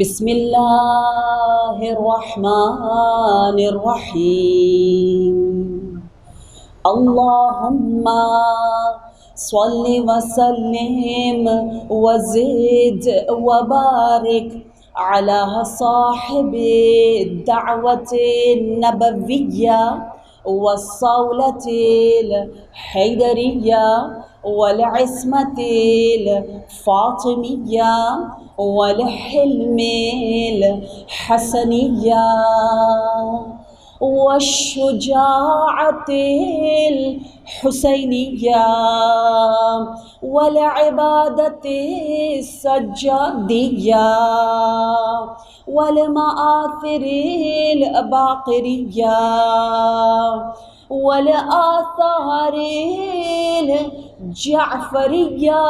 بسم اللہ الرحمن الرحیم اللہم صل وسلم وزد وبارک علی صاحب الدعوة النبویہ والصولة الحیدریہ والعصمة الفاطمیہ والحلم الحسنیہ والشجاعة الحسینیہ والعبادة السجادیہ والمآثر الباقریہ والآثار الجعفریہ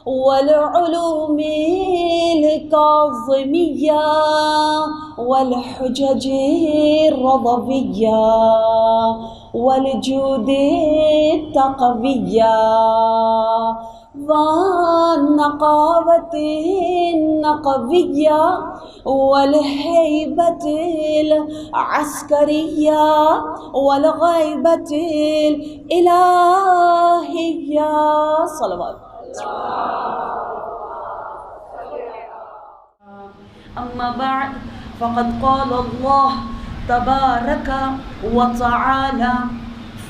والعلوم الکاظمیہ والحجج الرضویہ والجود التقویہ والنقاوة النقویہ والہیبة العسکریہ والغیبة الالہیہ صلوات. اما بعد فقد قال اللہ تبارک وتعالى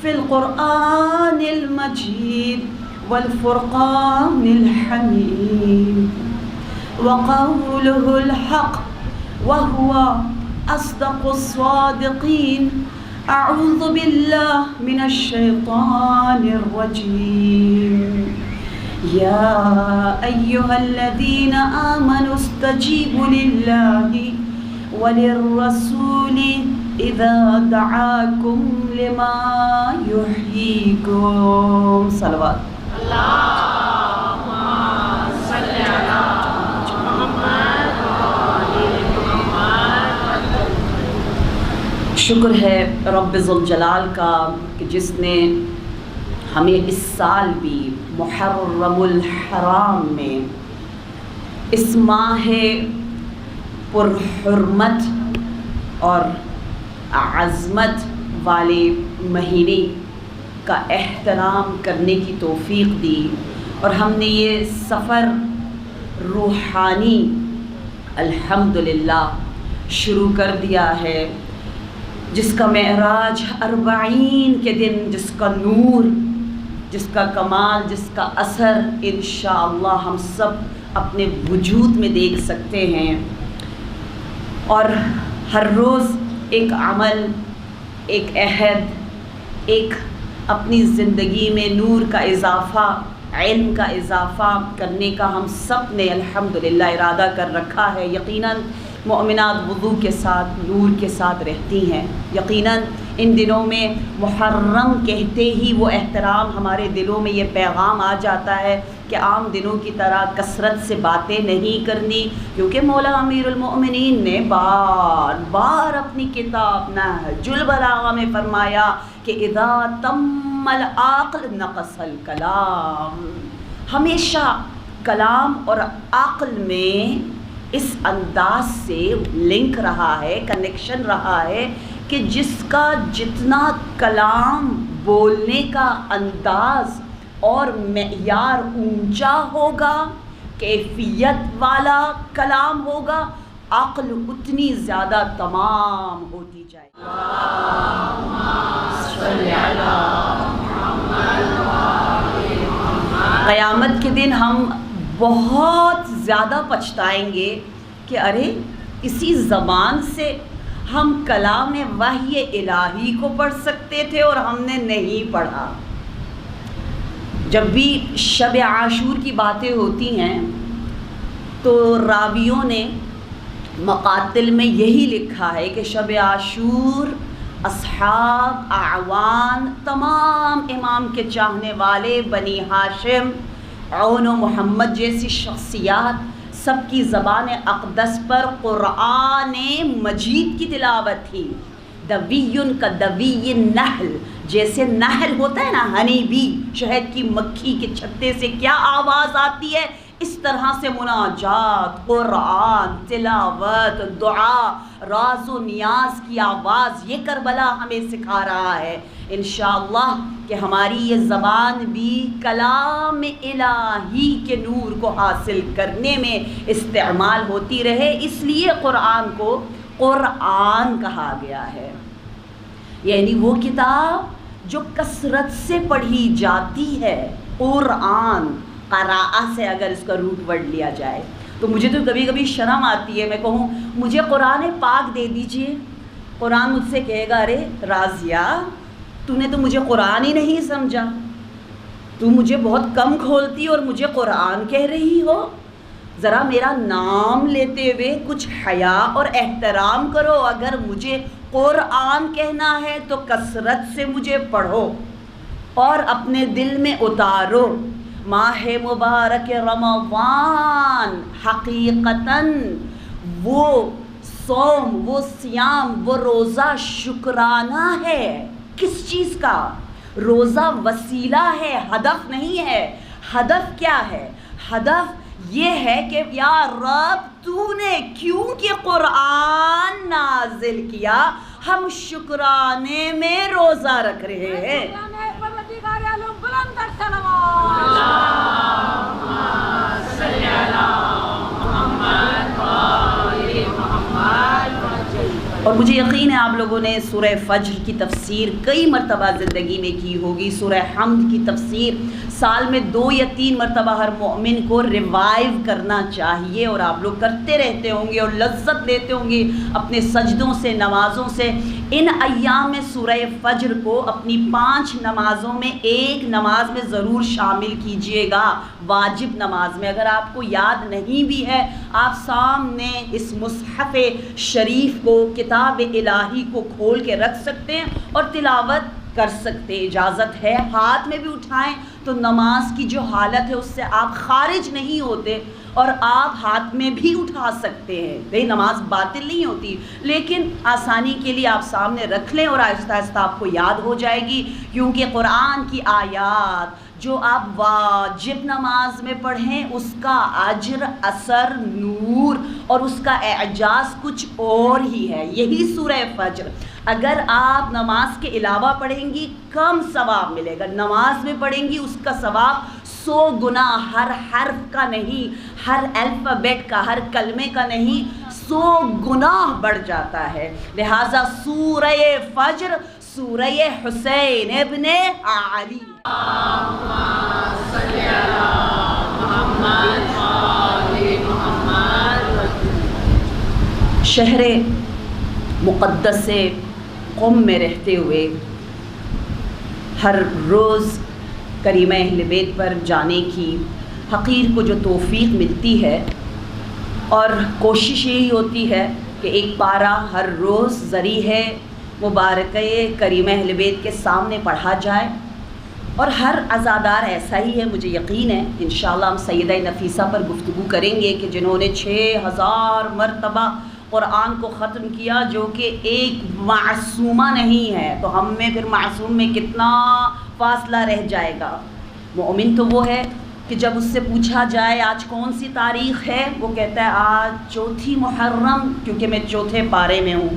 في القرآن المجيد والفرقان الحميد وقوله الحق وهو أصدق الصادقين. أعوذ بالله من الشيطان الرجيم. يا أيها الذين آمنوا استجيبوا لله وللرسول إذا دعاكم لما يحييكم. صلوات. اللهم صل على محمد وآل محمد. شکر ہے رب ذوالجلال کا کہ جس نے ہمیں اس سال بھی محرم الحرام میں اس ماہ پرحرمت اور عظمت والے مہینے کا احترام کرنے کی توفیق دی اور ہم نے یہ سفر روحانی الحمدللہ شروع کر دیا ہے، جس کا معراج 40 کے دن، جس کا نور، جس کا کمال، جس کا اثر انشاءاللہ ہم سب اپنے وجود میں دیکھ سکتے ہیں. اور ہر روز ایک عمل، ایک عہد، ایک اپنی زندگی میں نور کا اضافہ، علم کا اضافہ کرنے کا ہم سب نے الحمدللہ ارادہ کر رکھا ہے. یقیناً مومنات وضو کے ساتھ، نور کے ساتھ رہتی ہیں. یقیناً ان دنوں میں محرم کہتے ہی وہ احترام ہمارے دلوں میں یہ پیغام آ جاتا ہے کہ عام دنوں کی طرح کثرت سے باتیں نہیں کرنی، کیونکہ مولا امیر المؤمنین نے بار بار اپنی کتاب نہج البلاغہ میں فرمایا کہ اذا تم العقل نقص الکلام. ہمیشہ کلام اور عقل میں اس انداز سے لنک رہا ہے، کنیکشن رہا ہے کہ جس کا جتنا کلام بولنے کا انداز اور معیار اونچا ہوگا، کیفیت والا کلام ہوگا، عقل اتنی زیادہ تمام ہوتی جائے. قیامت کے دن ہم بہت زیادہ پچھتائیں گے کہ ارے اسی زبان سے ہم کلام وحی الہی کو پڑھ سکتے تھے اور ہم نے نہیں پڑھا. جب بھی شب عاشور کی باتیں ہوتی ہیں تو راویوں نے مقاتل میں یہی لکھا ہے کہ شب عاشور اصحاب، اعوان، تمام امام کے چاہنے والے، بنی ہاشم، عون و محمد جیسی شخصیات، سب کی زبان اقدس پر قرآن مجید کی تلاوت تھی. دویٌ کا دوی النحل، جیسے نحل ہوتا ہے نا، ہنی بی، شہد کی مکھی کے چھتے سے کیا آواز آتی ہے، اس طرح سے مناجات، قرآن، تلاوت، دعا، راز و نیاز کی آواز، یہ کربلا ہمیں سکھا رہا ہے انشاءاللہ کہ ہماری یہ زبان بھی کلام الہی کے نور کو حاصل کرنے میں استعمال ہوتی رہے. اس لیے قرآن کو قرآن کہا گیا ہے، یعنی وہ کتاب جو کثرت سے پڑھی جاتی ہے. قرآن قراءہ سے اگر اس کا روٹ ورڈ لیا جائے تو مجھے تو کبھی کبھی شرم آتی ہے، میں کہوں مجھے قرآن پاک دے دیجئے. قرآن مجھ سے کہے گا ارے راضیہ تو نے تو مجھے قرآن ہی نہیں سمجھا، تو مجھے بہت کم کھولتی اور مجھے قرآن کہہ رہی ہو. ذرا میرا نام لیتے ہوئے کچھ حیا اور احترام کرو. اگر مجھے قرآن کہنا ہے تو کثرت سے مجھے پڑھو اور اپنے دل میں اتارو. ماہ مبارک رمضان حقیقتاً وہ صوم، وہ صیام، وہ روزہ شکرانہ ہے. کس چیز کا؟ روزہ وسیلہ ہے، ہدف نہیں ہے. ہدف کیا ہے؟ ہدف یہ ہے کہ یا رب تو نے کیونکہ قرآن نازل کیا ہم شکرانے میں روزہ رکھ رہے ہیں. اور مجھے یقین ہے آپ لوگوں نے سورہ فجر کی تفسیر کئی مرتبہ زندگی میں کی ہوگی. سورہ حمد کی تفسیر سال میں 2 یا 3 مرتبہ ہر مومن کو ریوائیو کرنا چاہیے، اور آپ لوگ کرتے رہتے ہوں گے اور لذت لیتے ہوں گے اپنے سجدوں سے، نمازوں سے. ان ایام میں سورہ فجر کو اپنی 5 نمازوں میں ایک نماز میں ضرور شامل کیجئے گا، واجب نماز میں. اگر آپ کو یاد نہیں بھی ہے آپ سامنے اس مصحف شریف کو، کتاب الہی کو کھول کے رکھ سکتے ہیں اور تلاوت کر سکتے. اجازت ہے، ہاتھ میں بھی اٹھائیں تو نماز کی جو حالت ہے اس سے آپ خارج نہیں ہوتے، اور آپ ہاتھ میں بھی اٹھا سکتے ہیں. بھئی نماز باطل نہیں ہوتی، لیکن آسانی کے لیے آپ سامنے رکھ لیں اور آہستہ آہستہ آپ کو یاد ہو جائے گی. کیونکہ قرآن کی آیات جو آپ واجب نماز میں پڑھیں اس کا اجر، اثر، نور اور اس کا اعجاز کچھ اور ہی ہے. یہی سورہ فجر اگر آپ نماز کے علاوہ پڑھیں گی کم ثواب ملے گا. نماز میں پڑھیں گی اس کا ثواب 100 گنا، ہر حرف کا نہیں، ہر الفابیٹ کا، ہر کلمے کا نہیں، 100 گنا بڑھ جاتا ہے. لہٰذا سورہ فجر سورہ حسین ابن علی شہر مقدس قم میں رہتے ہوئے ہر روز کریمہ اہل بیت پر جانے کی حقیر کو جو توفیق ملتی ہے، اور کوشش یہی ہوتی ہے کہ ایک پارہ ہر روز ذریعہ مبارکہ کریمہ اہل بیت کے سامنے پڑھا جائے. اور ہر عزادار ایسا ہی ہے، مجھے یقین ہے. انشاءاللہ ہم سیدہ نفیسہ پر گفتگو کریں گے کہ جنہوں نے 6000 مرتبہ قرآن کو ختم کیا، جو کہ ایک معصومہ نہیں ہے. تو ہم میں پھر معصوم میں کتنا فاصلہ رہ جائے گا. مومن تو وہ ہے کہ جب اس سے پوچھا جائے آج کون سی تاریخ ہے، وہ کہتا ہے آج 4 محرم، کیونکہ میں 4تھے پارے میں ہوں.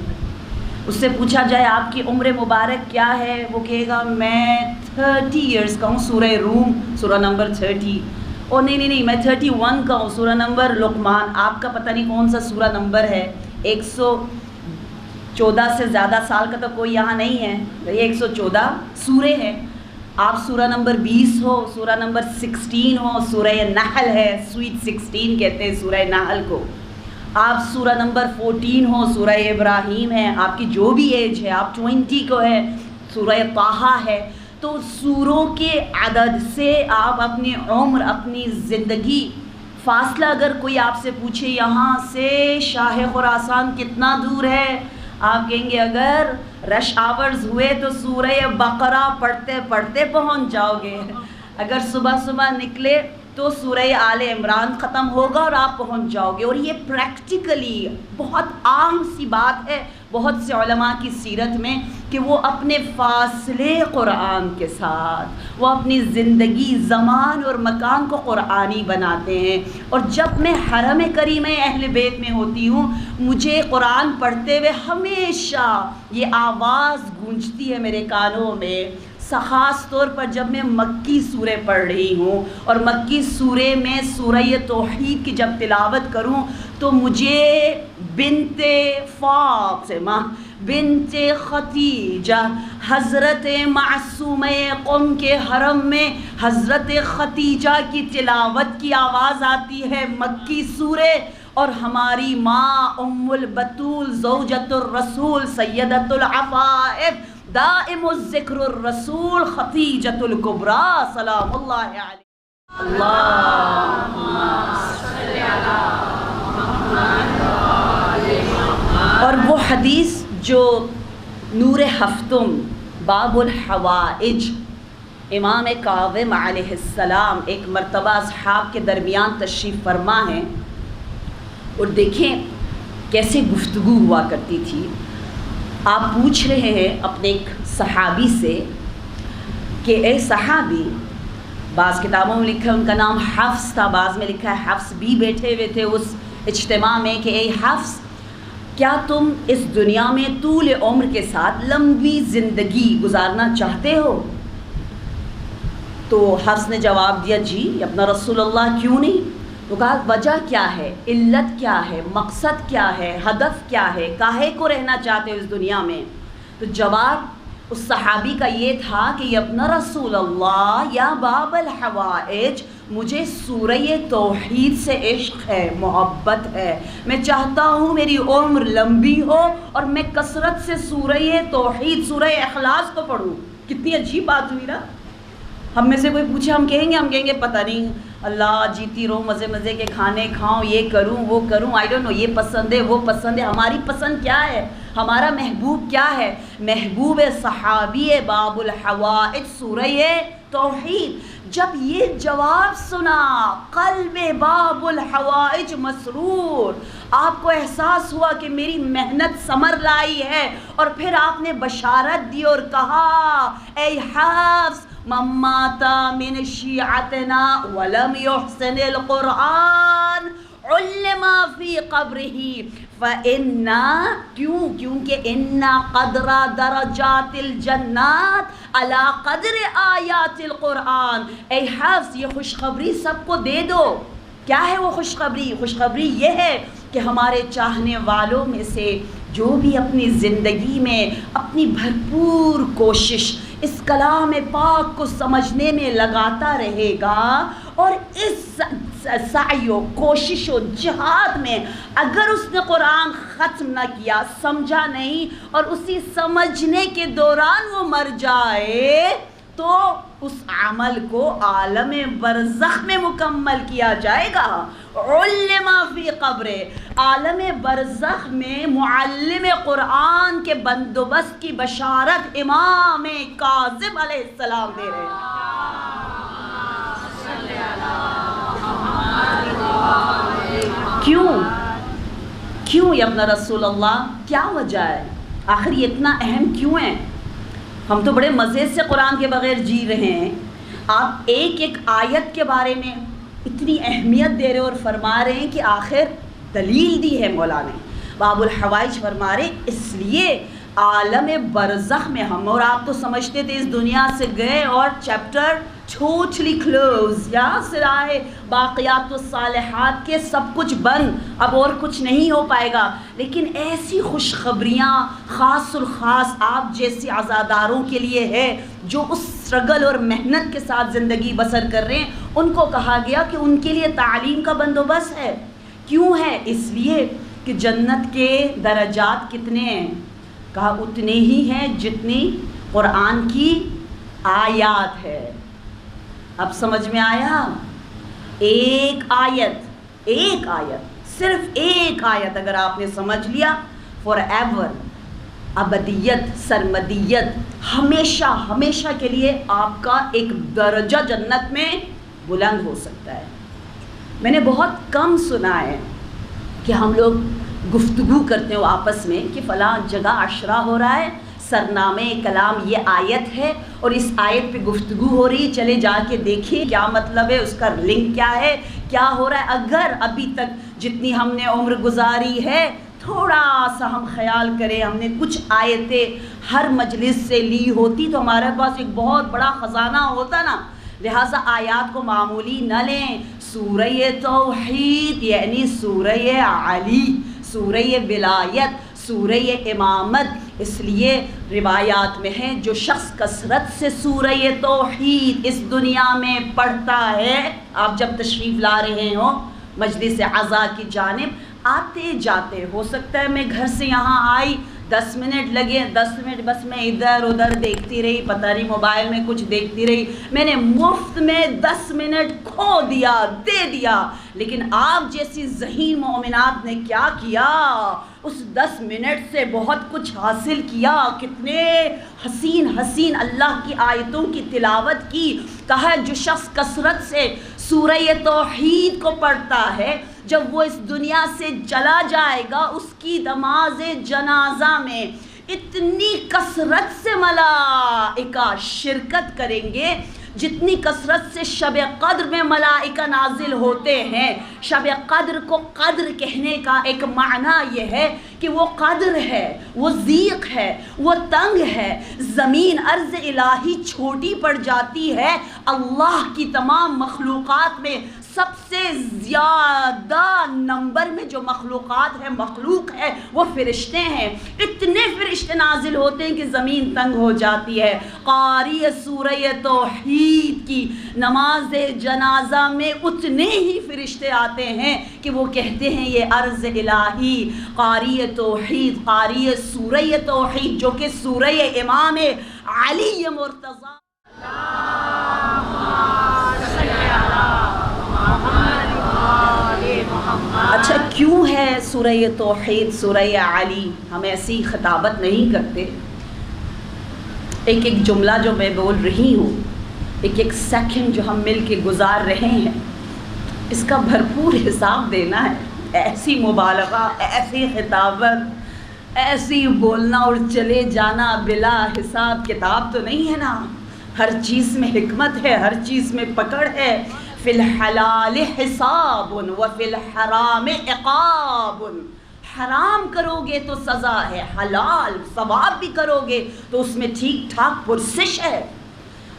اس سے پوچھا جائے آپ کی عمر مبارک کیا ہے، وہ کہے گا میں 30 ایئرس کا ہوں. سورہ روم سورہ نمبر 30. او نہیں میں 31 کا ہوں، سورہ نمبر لقمان. آپ کا پتہ نہیں کون سا سورہ نمبر ہے. 114 سے زیادہ سال کا تو کوئی یہاں نہیں ہے. 114 سورے ہیں. آپ سورہ نمبر 20 ہو، سورہ نمبر 16 ہو، سورہ نحل ہے، سویٹ 16 کہتے ہیں سورہ نحل کو. آپ سورہ نمبر 14 ہو، سورہ ابراہیم ہے. آپ کی جو بھی ایج ہے، آپ 20 کو ہے، سورہ طٰہٰ ہے. تو سوروں کے عدد سے آپ اپنی عمر، اپنی زندگی، فاصلہ اگر کوئی آپ سے پوچھے یہاں سے شاہ خراسان کتنا دور ہے، آپ کہیں گے اگر رش آورز ہوئے تو سورہ بقرہ پڑھتے پڑھتے پہنچ جاؤ گے. اگر صبح صبح نکلے تو سورہ آل عمران ختم ہوگا اور آپ پہنچ جاؤ گے. اور یہ پریکٹیکلی بہت عام سی بات ہے بہت سے علماء کی سیرت میں کہ وہ اپنے فاصلے قرآن کے ساتھ وہ اپنی زندگی زمان اور مکان کو قرآنی بناتے ہیں. اور جب میں حرم کریمہ اہل بیت میں ہوتی ہوں مجھے قرآن پڑھتے ہوئے ہمیشہ یہ آواز گونجتی ہے میرے کانوں میں. خاص طور پر جب میں مکی سورہ پڑھ رہی ہوں اور مکی سورہ میں سورہ توحید کی جب تلاوت کروں تو مجھے بنت فاطمہ بنت ختیجہ حضرت معصومہ قم کے حرم میں حضرت ختیجہ کی تلاوت کی آواز آتی ہے مکی سورہ. اور ہماری ماں ام البتول زوجۃ الرسول سیدۃ العفائف دائم الذکر الرسول ختیجۃ الکبریٰ سلام اللہ علیہ اللہم صلی علی محمد. اور وہ حدیث جو نور ہفتم باب الحوائج امام کاظم علیہ السلام ایک مرتبہ اصحاب کے درمیان تشریف فرما ہیں اور دیکھیں کیسے گفتگو ہوا کرتی تھی. آپ پوچھ رہے ہیں اپنے ایک صحابی سے کہ اے صحابی، بعض کتابوں میں لکھا ہے ان کا نام حفص تھا، بعض میں لکھا ہے حفص بھی بیٹھے ہوئے تھے اس اجتماع میں، کہ اے حفص کیا تم اس دنیا میں طول عمر کے ساتھ لمبی زندگی گزارنا چاہتے ہو؟ تو حفص نے جواب دیا جی اپنا رسول اللہ کیوں نہیں. تو کہا وجہ کیا ہے، علت کیا ہے، مقصد کیا ہے، ہدف کیا ہے، کاہے کو رہنا چاہتے ہو اس دنیا میں؟ تو جواب اس صحابی کا یہ تھا کہ اپنا رسول اللہ یا باب الحوائج مجھے سورہ توحید سے عشق ہے، محبت ہے. میں چاہتا ہوں میری عمر لمبی ہو اور میں کثرت سے سورہ توحید سورہ اخلاص کو پڑھوں. کتنی عجیب بات ہوئی نا. ہم میں سے کوئی پوچھے ہم کہیں گے پتہ نہیں اللہ جیتی رہوں مزے مزے کے کھانے کھاؤں یہ کروں وہ کروں آئی ڈونٹ نو یہ پسند ہے وہ پسند ہے. ہماری پسند کیا ہے؟ ہمارا محبوب کیا ہے؟ محبوب صحابی باب الحوائج سورہ توحید. جب یہ جواب سنا قلب باب الحوائج مسرور، آپ کو احساس ہوا کہ میری محنت ثمر لائی ہے. اور پھر آپ نے بشارت دی اور کہا اے حفص من مات من شیعتنا ولم يحسن القرآن علم فی قبرہ کیونکہ انا قدر درجات الجنات علی قدر آیات القرآن. اے حفظ یہ خوشخبری سب کو دے دو. کیا ہے وہ خوشخبری؟ خوشخبری یہ ہے کہ ہمارے چاہنے والوں میں سے جو بھی اپنی زندگی میں اپنی بھرپور کوشش اس کلام پاک کو سمجھنے میں لگاتا رہے گا اور اس سعی و کوشش و جہاد میں اگر اس نے قرآن ختم نہ کیا، سمجھا نہیں، اور اسی سمجھنے کے دوران وہ مر جائے تو اس عمل کو عالم برزخ میں مکمل کیا جائے گا. علم فی قبر، عالم برزخ میں معلم قرآن کے بندوبست کی بشارت امام کاظم علیہ السلام دے رہے ہیں. کیوں یا اپنا رسول اللہ؟ کیا وجہ ہے؟ آخر یہ اتنا اہم کیوں ہے؟ ہم تو بڑے مزے سے قرآن کے بغیر جی رہے ہیں، آپ ایک ایک آیت کے بارے میں اتنی اہمیت دے رہے اور فرما رہے ہیں کہ آخر دلیل دی ہے مولا نے. باب الحوائج فرما رہے اس لیے عالم برزخ میں ہم اور آپ تو سمجھتے تھے اس دنیا سے گئے اور چیپٹر ٹوٹلی کلوز، یا سرائے باقیات الصالحات کے سب کچھ بند، اب اور کچھ نہیں ہو پائے گا. لیکن ایسی خوشخبریاں خاص الخاص آپ جیسے عزاداروں کے لیے ہے جو اس اسٹرگل اور محنت کے ساتھ زندگی بسر کر رہے ہیں. ان کو کہا گیا کہ ان کے لیے تعلیم کا بندوبست ہے. کیوں ہے؟ اس لیے کہ جنت کے درجات کتنے ہیں؟ کہا اتنے ہی ہیں جتنی قرآن کی آیات ہے. اب سمجھ میں آیا؟ ایک آیت صرف ایک آیت اگر آپ نے سمجھ لیا فار ایور، ابدیت سرمدیت، ہمیشہ کے لیے آپ کا ایک درجہ جنت میں بلند ہو سکتا ہے۔ میں نے بہت کم سنا ہے کہ ہم لوگ گفتگو کرتے ہیں آپس میں کہ فلاں جگہ عشرہ ہو رہا ہے، سرنامے کلام یہ آیت ہے اور اس آیت پہ گفتگو ہو رہی ہے، چلے جا کے دیکھیں کیا مطلب ہے، اس کا لنک کیا ہے، کیا ہو رہا ہے۔ اگر ابھی تک جتنی ہم نے عمر گزاری ہے تھوڑا سا ہم خیال کریں، ہم نے کچھ آیتیں ہر مجلس سے لی ہوتی تو ہمارے پاس ایک بہت بڑا خزانہ ہوتا نا۔ لہٰذا آیات کو معمولی نہ لیں۔ سورہ توحید یعنی سورہ علی، سورہ ولایت، سورہ امامت، اس لیے روایات میں ہے جو شخص کثرت سے سورہ توحید اس دنیا میں پڑھتا ہے، آپ جب تشریف لا رہے ہوں مجلس عزا کی جانب، آتے جاتے، ہو سکتا ہے میں گھر سے یہاں آئی 10 منٹ لگے، 10 منٹ بس میں ادھر ادھر دیکھتی رہی، پتہ نہیں موبائل میں کچھ دیکھتی رہی، میں نے مفت میں 10 منٹ کھو دیا، دے دیا۔ لیکن آپ جیسی ذہین مومنات نے کیا کیا، اس 10 منٹ سے بہت کچھ حاصل کیا، کتنے حسین حسین اللہ کی آیتوں کی تلاوت کی۔ کہا جو شخص کثرت سے سورہ توحید کو پڑھتا ہے، جب وہ اس دنیا سے چلا جائے گا، اس کی نماز جنازہ میں اتنی کثرت سے ملائکہ شرکت کریں گے جتنی کثرت سے شب قدر میں ملائکہ نازل ہوتے ہیں۔ شب قدر کو قدر کہنے کا ایک معنی یہ ہے کہ وہ قدر ہے، وہ ضیق ہے، وہ تنگ ہے، زمین ارض الہی چھوٹی پڑ جاتی ہے، اللہ کی تمام مخلوقات میں سب سے زیادہ نمبر میں جو مخلوقات ہے، مخلوق ہے، وہ فرشتے ہیں۔ اتنے فرشتے نازل ہوتے ہیں کہ زمین تنگ ہو جاتی ہے۔ قاری سورہ توحید کی نماز جنازہ میں اتنے ہی فرشتے آتے ہیں کہ وہ کہتے ہیں یہ عرض الہی قاری توحید، قاری سورہ توحید جو کہ سورہ امام علی مرتضی۔ اچھا کیوں ہے سورہ توحید سورہ علی؟ ہم ایسی خطابت نہیں کرتے۔ ایک ایک جملہ جو میں بول رہی ہوں، ایک ایک سیکنڈ جو ہم مل کے گزار رہے ہیں، اس کا بھرپور حساب دینا ہے۔ ایسی مبالغہ، ایسی خطابت، ایسی بولنا اور چلے جانا بلا حساب کتاب تو نہیں ہے نا۔ ہر چیز میں حکمت ہے، ہر چیز میں پکڑ ہے۔ فی الحلال حساب وفی الحرام عقاب۔ حرام کرو گے تو سزا ہے، حلال ثواب بھی کرو گے تو اس میں ٹھیک ٹھاک پرسش ہے۔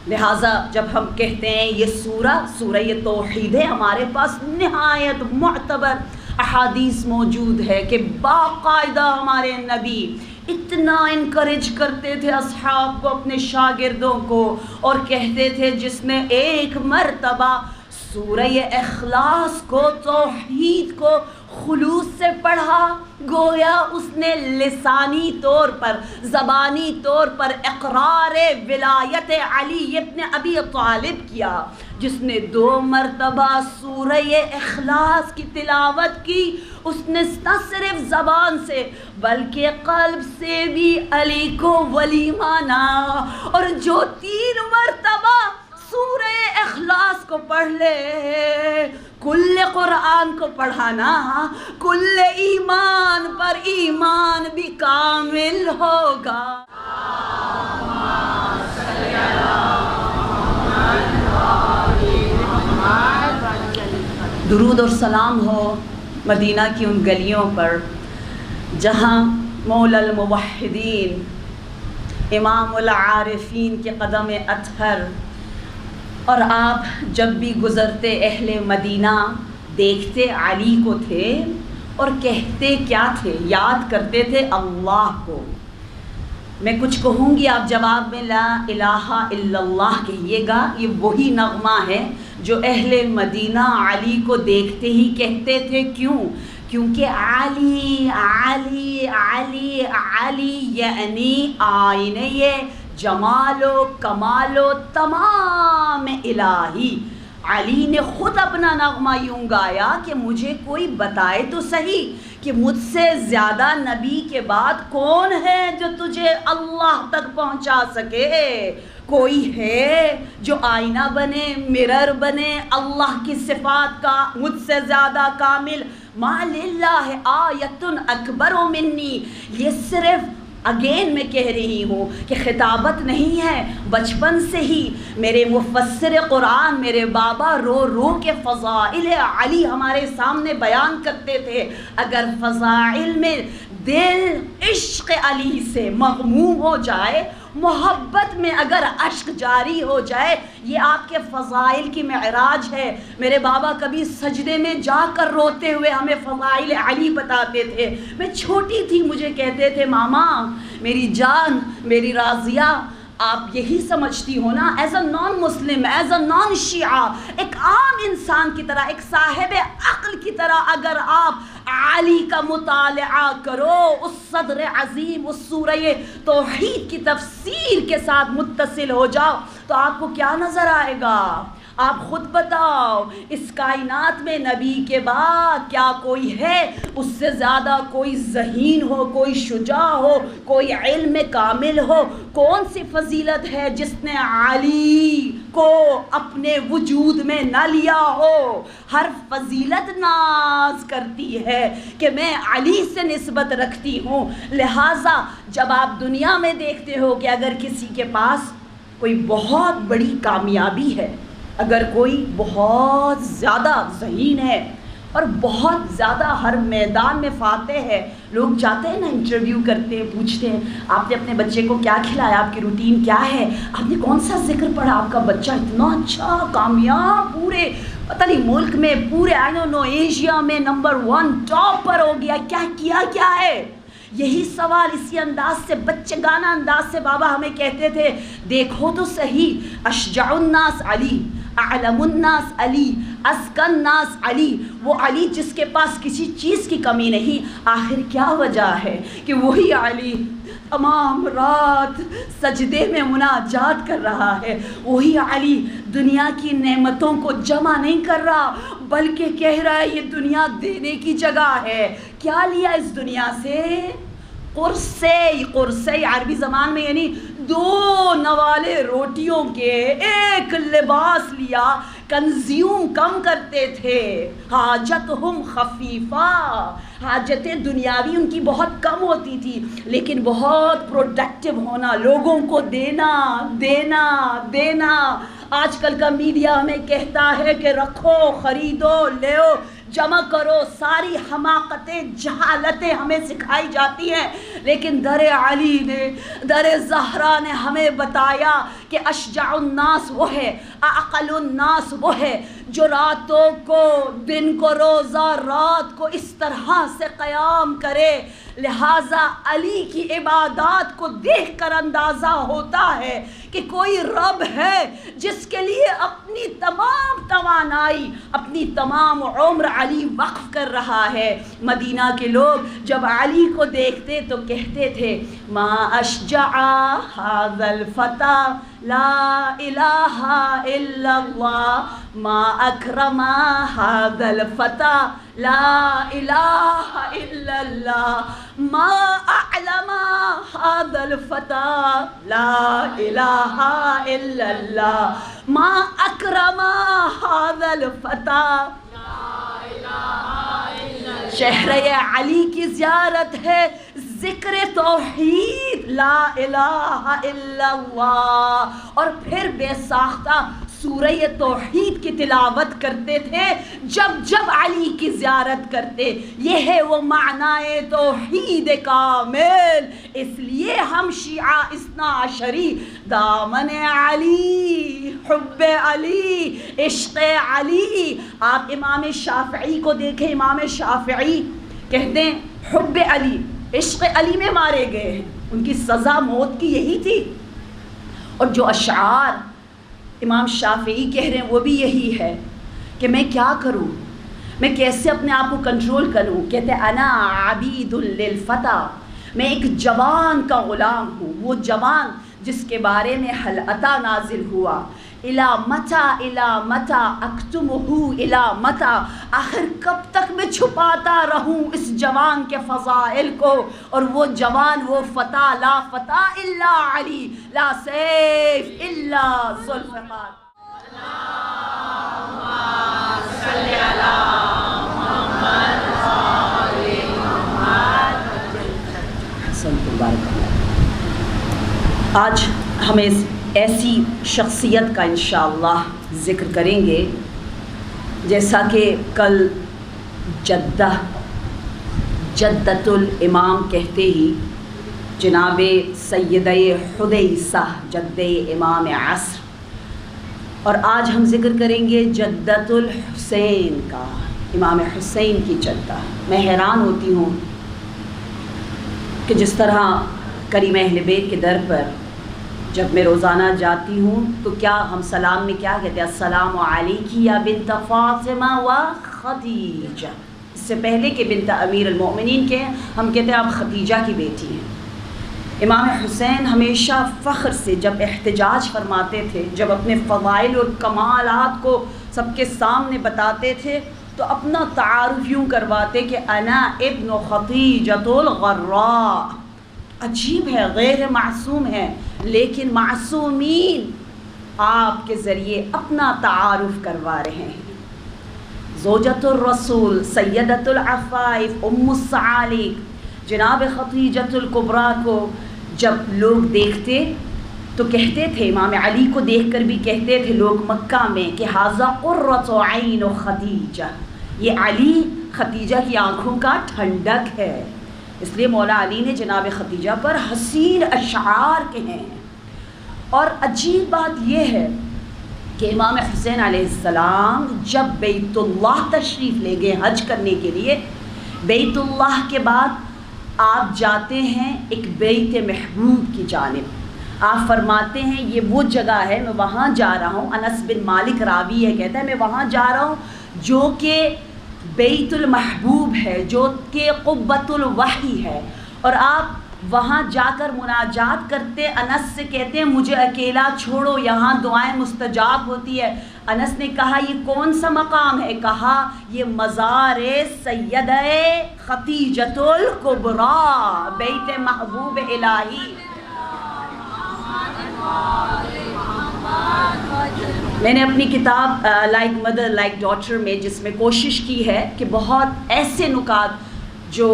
لہٰذا جب ہم کہتے ہیں یہ سورہ توحید ہے، ہمارے پاس نہایت معتبر احادیث موجود ہے کہ باقاعدہ ہمارے نبی اتنا انکریج کرتے تھے اصحاب کو، اپنے شاگردوں کو، اور کہتے تھے جس نے ایک مرتبہ سورہ اخلاص کو، توحید کو خلوص سے پڑھا، گویا اس نے لسانی طور پر، زبانی طور پر اقرار ولایت علی ابن ابی طالب کیا۔ جس نے 2 مرتبہ سورہ اخلاص کی تلاوت کی، اس نے نہ صرف زبان سے بلکہ قلب سے بھی علی کو ولی مانا۔ اور جو 3 مرتبہ سورہ اخلاص کو پڑھ لے، کل قرآن کو پڑھانا، کل ایمان پر ایمان بھی کامل ہوگا۔ درود اور سلام ہو مدینہ کی ان گلیوں پر جہاں مولا الموحدین امام العارفین کے قدم اطہر، اور آپ جب بھی گزرتے اہل مدینہ دیکھتے علی کو تھے اور کہتے کیا تھے، یاد کرتے تھے اللہ کو۔ میں کچھ کہوں گی، آپ جواب میں لا الہ الا اللہ کہیے گا۔ یہ وہی نغمہ ہے جو اہل مدینہ علی کو دیکھتے ہی کہتے تھے۔ کیوں؟ کیونکہ علی علی علی علی یعنی آئینہ جمال و کمال و تمام الہی۔ علی نے خود اپنا نغمہ یوں گایا کہ مجھے کوئی بتائے تو صحیح کہ مجھ سے زیادہ نبی کے بعد کون ہے جو تجھے اللہ تک پہنچا سکے؟ کوئی ہے جو آئینہ بنے، مرر بنے، اللہ کی صفات کا مجھ سے زیادہ کامل؟ ما للہ آیۃ اکبر منی، یہ صرف اگین میں کہہ رہی ہوں کہ خطابت نہیں ہے، بچپن سے ہی میرے مفسر قرآن میرے بابا رو رو کے فضائل علی ہمارے سامنے بیان کرتے تھے۔ اگر فضائل میں دل عشق علی سے مغموم ہو جائے، محبت میں اگر اشک جاری ہو جائے، یہ آپ کے فضائل کی معراج ہے۔ میرے بابا کبھی سجدے میں جا کر روتے ہوئے ہمیں فضائل علی بتاتے تھے۔ میں چھوٹی تھی، مجھے کہتے تھے ماما میری جان، میری راضیہ، آپ یہی سمجھتی ہو نا as a non Muslim, as a non Shia, ایک عام انسان کی طرح، ایک صاحب عقل کی طرح اگر آپ علی کا مطالعہ کرو، اس صدر عظیم، اس سورہ توحید کی تفسیر کے ساتھ متصل ہو جاؤ تو آپ کو کیا نظر آئے گا؟ آپ خود بتاؤ، اس کائنات میں نبی کے بعد کیا کوئی ہے اس سے زیادہ کوئی ذہین ہو، کوئی شجاع ہو، کوئی علم کامل ہو؟ کون سی فضیلت ہے جس نے علی کو اپنے وجود میں نہ لیا ہو؟ ہر فضیلت ناز کرتی ہے کہ میں علی سے نسبت رکھتی ہوں۔ لہٰذا جب آپ دنیا میں دیکھتے ہو کہ اگر کسی کے پاس کوئی بہت بڑی کامیابی ہے، اگر کوئی بہت زیادہ ذہین ہے اور بہت زیادہ ہر میدان میں فاتح ہے، لوگ جاتے ہیں نا انٹرویو کرتے ہیں، پوچھتے ہیں آپ نے اپنے بچے کو کیا کھلایا، آپ کی روٹین کیا ہے، آپ نے کون سا ذکر پڑھا، آپ کا بچہ اتنا اچھا کامیاب پورے پتہ نہیں ملک میں، پورے آئی ڈونٹ نو ایشیا میں نمبر 1 ٹاپ پر ہو گیا، کیا ہے؟ یہی سوال اسی انداز سے، بچگانہ انداز سے بابا ہمیں کہتے تھے، دیکھو تو صحیح، اشجع الناس علی، اعلم الناس علی، ازکی الناس علی، وہ علی جس کے پاس کسی چیز کی کمی نہیں۔ آخر کیا وجہ ہے کہ وہی علی تمام رات سجدے میں مناجات کر رہا ہے، وہی علی دنیا کی نعمتوں کو جمع نہیں کر رہا بلکہ کہہ رہا ہے یہ دنیا دینے کی جگہ ہے۔ کیا لیا اس دنیا سے؟ قرصے عربی زبان میں یعنی 2 نوالے روٹیوں کے، ایک لباس لیا، کنزیوم کم کرتے تھے، حاجتہم خفیفہ، حاجتیں دنیاوی ان کی بہت کم ہوتی تھی لیکن بہت پروڈکٹیو ہونا، لوگوں کو دینا۔ آج کل کا میڈیا ہمیں کہتا ہے کہ رکھو، خریدو، لیو، جمع کرو، ساری حماقتیں، جہالتیں ہمیں سکھائی جاتی ہیں، لیکن در علی نے، در زہرا نے ہمیں بتایا کہ اشجع الناس وہ ہے، اعقل الناس وہ ہے جو راتوں کو، دن کو، روزہ رات کو اس طرح سے قیام کرے۔ لہٰذا علی کی عبادات کو دیکھ کر اندازہ ہوتا ہے کہ کوئی رب ہے جس کے لیے اپنی تمام توانائی، اپنی تمام عمر علی وقف کر رہا ہے۔ مدینہ کے لوگ جب علی کو دیکھتے تو کہتے تھے ما اشجع ھذا الفتى لا الہ الا اللہ، ما اکرم ھذا الفتى لا الہ الا اللہ، ما اعلم ھذا الفتى لا الہ الا اللہ، ما اکرم ھذا الفتى۔ شہر علی کی زیارت ہے ذکر توحید، لا الہ الا اللہ، اور پھر بے ساختہ سورہ توحید کی تلاوت کرتے تھے جب علی کی زیارت کرتے۔ یہ ہے وہ معنی توحید کامل۔ اس لیے ہم شیعہ اثنا عشری دامن علی، حب علی، عشق علی۔ آپ امام شافعی کو دیکھیں، امام شافعی کہتے ہیں حب علی، عشق علی میں مارے گئے ہیں، ان کی سزا موت کی یہی تھی۔ اور جو اشعار امام شافعی کہہ رہے ہیں وہ بھی یہی ہے کہ میں کیا کروں، میں کیسے اپنے آپ کو کنٹرول کروں۔ کہتے ہیں انا عبید للفتى، میں ایک جوان کا غلام ہوں، وہ جوان جس کے بارے میں حل عطا نازل ہوا الا متا اکتمہ الا متا، آخر کب تک میں چھپاتا رہوں اس جوان کے فضائل کو، اور وہ جوان وہ فتح لا فتح الا علی، لا سیف الا ذوالفقار۔ آج ہم ایسی شخصیت کا انشاءاللہ ذکر کریں گے جیسا کہ کل جدت الامام کہتے ہی جناب سیدہ حدیثہ جد امام عصر، اور آج ہم ذکر کریں گے جدت الحسین کا، امام حسین کی جدہ۔ میں حیران ہوتی ہوں کہ جس طرح کریم اہل بیت کے در پر جب میں روزانہ جاتی ہوں تو کیا ہم سلام میں کیا کہتے ہیں؟ السلام علیکی یا بنت فاطمہ و خدیجہ، اس سے پہلے کہ بنت امیر المؤمنین کے ہم کہتے ہیں آپ خدیجہ کی بیٹی ہیں۔ امام حسین ہمیشہ فخر سے جب احتجاج فرماتے تھے، جب اپنے فضائل اور کمالات کو سب کے سامنے بتاتے تھے تو اپنا تعارف یوں کرواتے کہ انا ابن خدیجۃ الغراء۔ عجیب ہے، غیر معصوم ہے لیکن معصومین آپ کے ذریعے اپنا تعارف کروا رہے ہیں۔ زوجۃ الرسول سیدۃ العفائف ام الصعالق جناب خدیجۃ الکبریٰ کو جب لوگ دیکھتے تو کہتے تھے، امام علی کو دیکھ کر بھی کہتے تھے لوگ مکہ میں کہ ھذا قرۃ عین خدیجہ، یہ علی خدیجہ کی آنکھوں کا ٹھنڈک ہے۔ اس لیے مولا علی نے جناب خدیجہ پر حسین اشعار کہے ہیں۔ اور عجیب بات یہ ہے کہ امام حسین علیہ السلام جب بیت اللہ تشریف لے گئے حج کرنے کے لیے، بیت اللہ کے بعد آپ جاتے ہیں ایک بیت محبوب کی جانب۔ آپ فرماتے ہیں یہ وہ جگہ ہے، میں وہاں جا رہا ہوں۔ انس بن مالک راوی ہے، کہتا ہے میں وہاں جا رہا ہوں جو کہ بیت المحبوب ہے، جو کہ قبۃ الوحی ہے، اور آپ وہاں جا کر مناجات کرتے۔ انس سے کہتے ہیں مجھے اکیلا چھوڑو، یہاں دعائیں مستجاب ہوتی ہے۔ انس نے کہا یہ کون سا مقام ہے؟ کہا یہ مزار سیدہ خدیجۃ الکبریٰ، بیت محبوب الہی۔ میں نے اپنی کتاب لائک مدر لائک ڈاٹر میں جس میں کوشش کی ہے کہ بہت ایسے نکات جو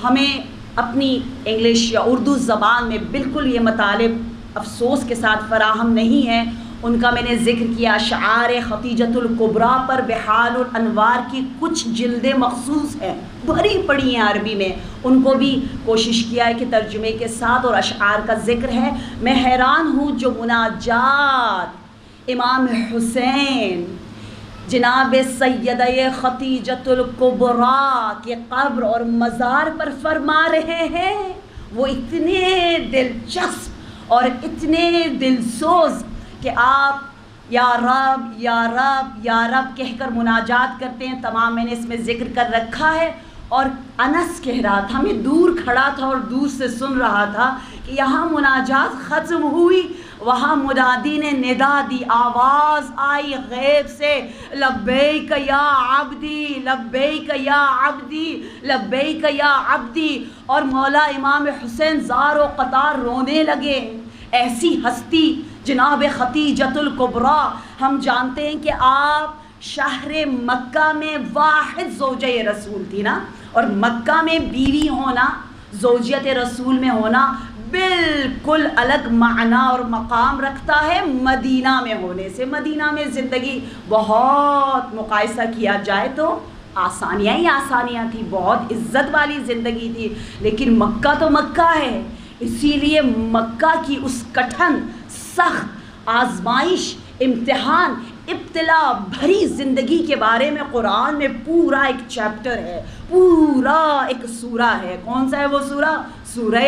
ہمیں اپنی انگلش یا اردو زبان میں بالکل یہ مطالب افسوس کے ساتھ فراہم نہیں ہیں، ان کا میں نے ذکر کیا۔ اشعار خدیجۃ الکبریٰ پر بحار الانوار کی کچھ جلدیں مخصوص ہیں، بھری پڑی ہیں عربی میں، ان کو بھی کوشش کیا ہے کہ ترجمے کے ساتھ اور اشعار کا ذکر ہے۔ میں حیران ہوں جو مناجات امام حسین جناب سیدہ خدیجۃ الکبریٰ کے قبر اور مزار پر فرما رہے ہیں، وہ اتنے دلچسپ اور اتنے دلسوز کہ آپ یا رب یا رب یا رب کہہ کر مناجات کرتے ہیں۔ تمام میں نے اس میں ذکر کر رکھا ہے۔ اور انس کہہ رہا تھا، میں دور کھڑا تھا اور دور سے سن رہا تھا کہ یہاں مناجات ختم ہوئی، وہاں منادی نے ندا دی، آواز آئی غیب سے، لبیک یا عبدی لبیک یا عبدی لبیک یا عبدی، اور مولا امام حسین زار و قطار رونے لگے۔ ایسی ہستی جناب خدیجۃ الکبریٰ، ہم جانتے ہیں کہ آپ شہر مکہ میں واحد زوجہ رسول تھی نا، اور مکہ میں بیوی ہونا، زوجیت رسول میں ہونا بالکل الگ معنی اور مقام رکھتا ہے مدینہ میں ہونے سے۔ مدینہ میں زندگی بہت مقایسہ کیا جائے تو آسانیاں ہی آسانیاں تھیں، بہت عزت والی زندگی تھی، لیکن مکہ تو مکہ ہے۔ اسی لیے مکہ کی اس کٹھن سخت آزمائش، امتحان، ابتلا بھری زندگی کے بارے میں قرآن میں پورا ایک چیپٹر ہے، پورا ایک سورہ ہے۔ کون سا ہے وہ سورہ؟ سورہ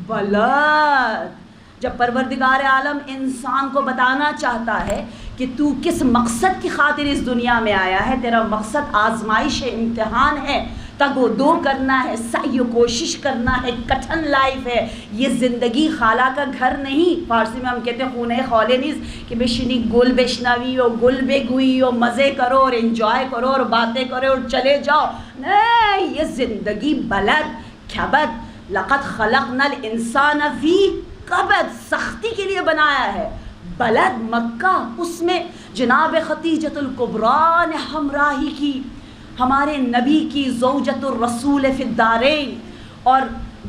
بلد۔ جب پروردگار عالم انسان کو بتانا چاہتا ہے کہ تو کس مقصد کی خاطر اس دنیا میں آیا ہے، تیرا مقصد آزمائش ہے، امتحان ہے، تگ و دو کرنا ہے، سعی و کوشش کرنا ہے، کٹھن لائف ہے یہ زندگی، خالہ کا گھر نہیں۔ فارسی میں ہم کہتے ہیں خونے خولے نیز کہ بشنی گل بشنوی ہو، گل بگوئی ہو، مزے کرو اور انجوائے کرو اور باتیں کرو اور چلے جاؤ، نہیں، یہ زندگی بلد کھبد، لقد خلقنا الانسان فی کبد، سختی کے لیے بنایا ہے۔ بلد مکہ، اس میں جناب خدیجۃ الکبریٰ نے ہمراہی کی، ہمارے نبی کی زوجۃ الرسول فی الدارین۔ اور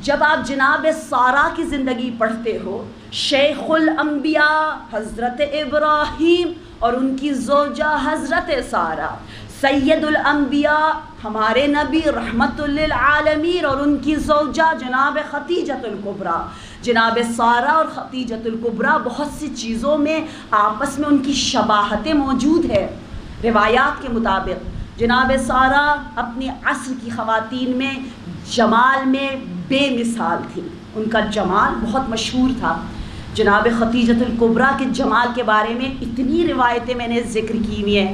جب آپ جناب سارہ کی زندگی پڑھتے ہو، شیخ الانبیاء حضرت ابراہیم اور ان کی زوجہ حضرت سارہ، سید الانبیاء ہمارے نبی رحمت للعالمین اور ان کی زوجہ جناب خدیجۃ الکبریٰ، جناب سارہ اور خدیجۃ الکبریٰ بہت سی چیزوں میں آپس میں ان کی شباہتیں موجود ہے۔ روایات کے مطابق جناب سارہ اپنی عصر کی خواتین میں جمال میں بے مثال تھی، ان کا جمال بہت مشہور تھا۔ جناب خدیجۃ الکبریٰ کے جمال کے بارے میں اتنی روایتیں میں نے ذکر کی ہوئی ہیں،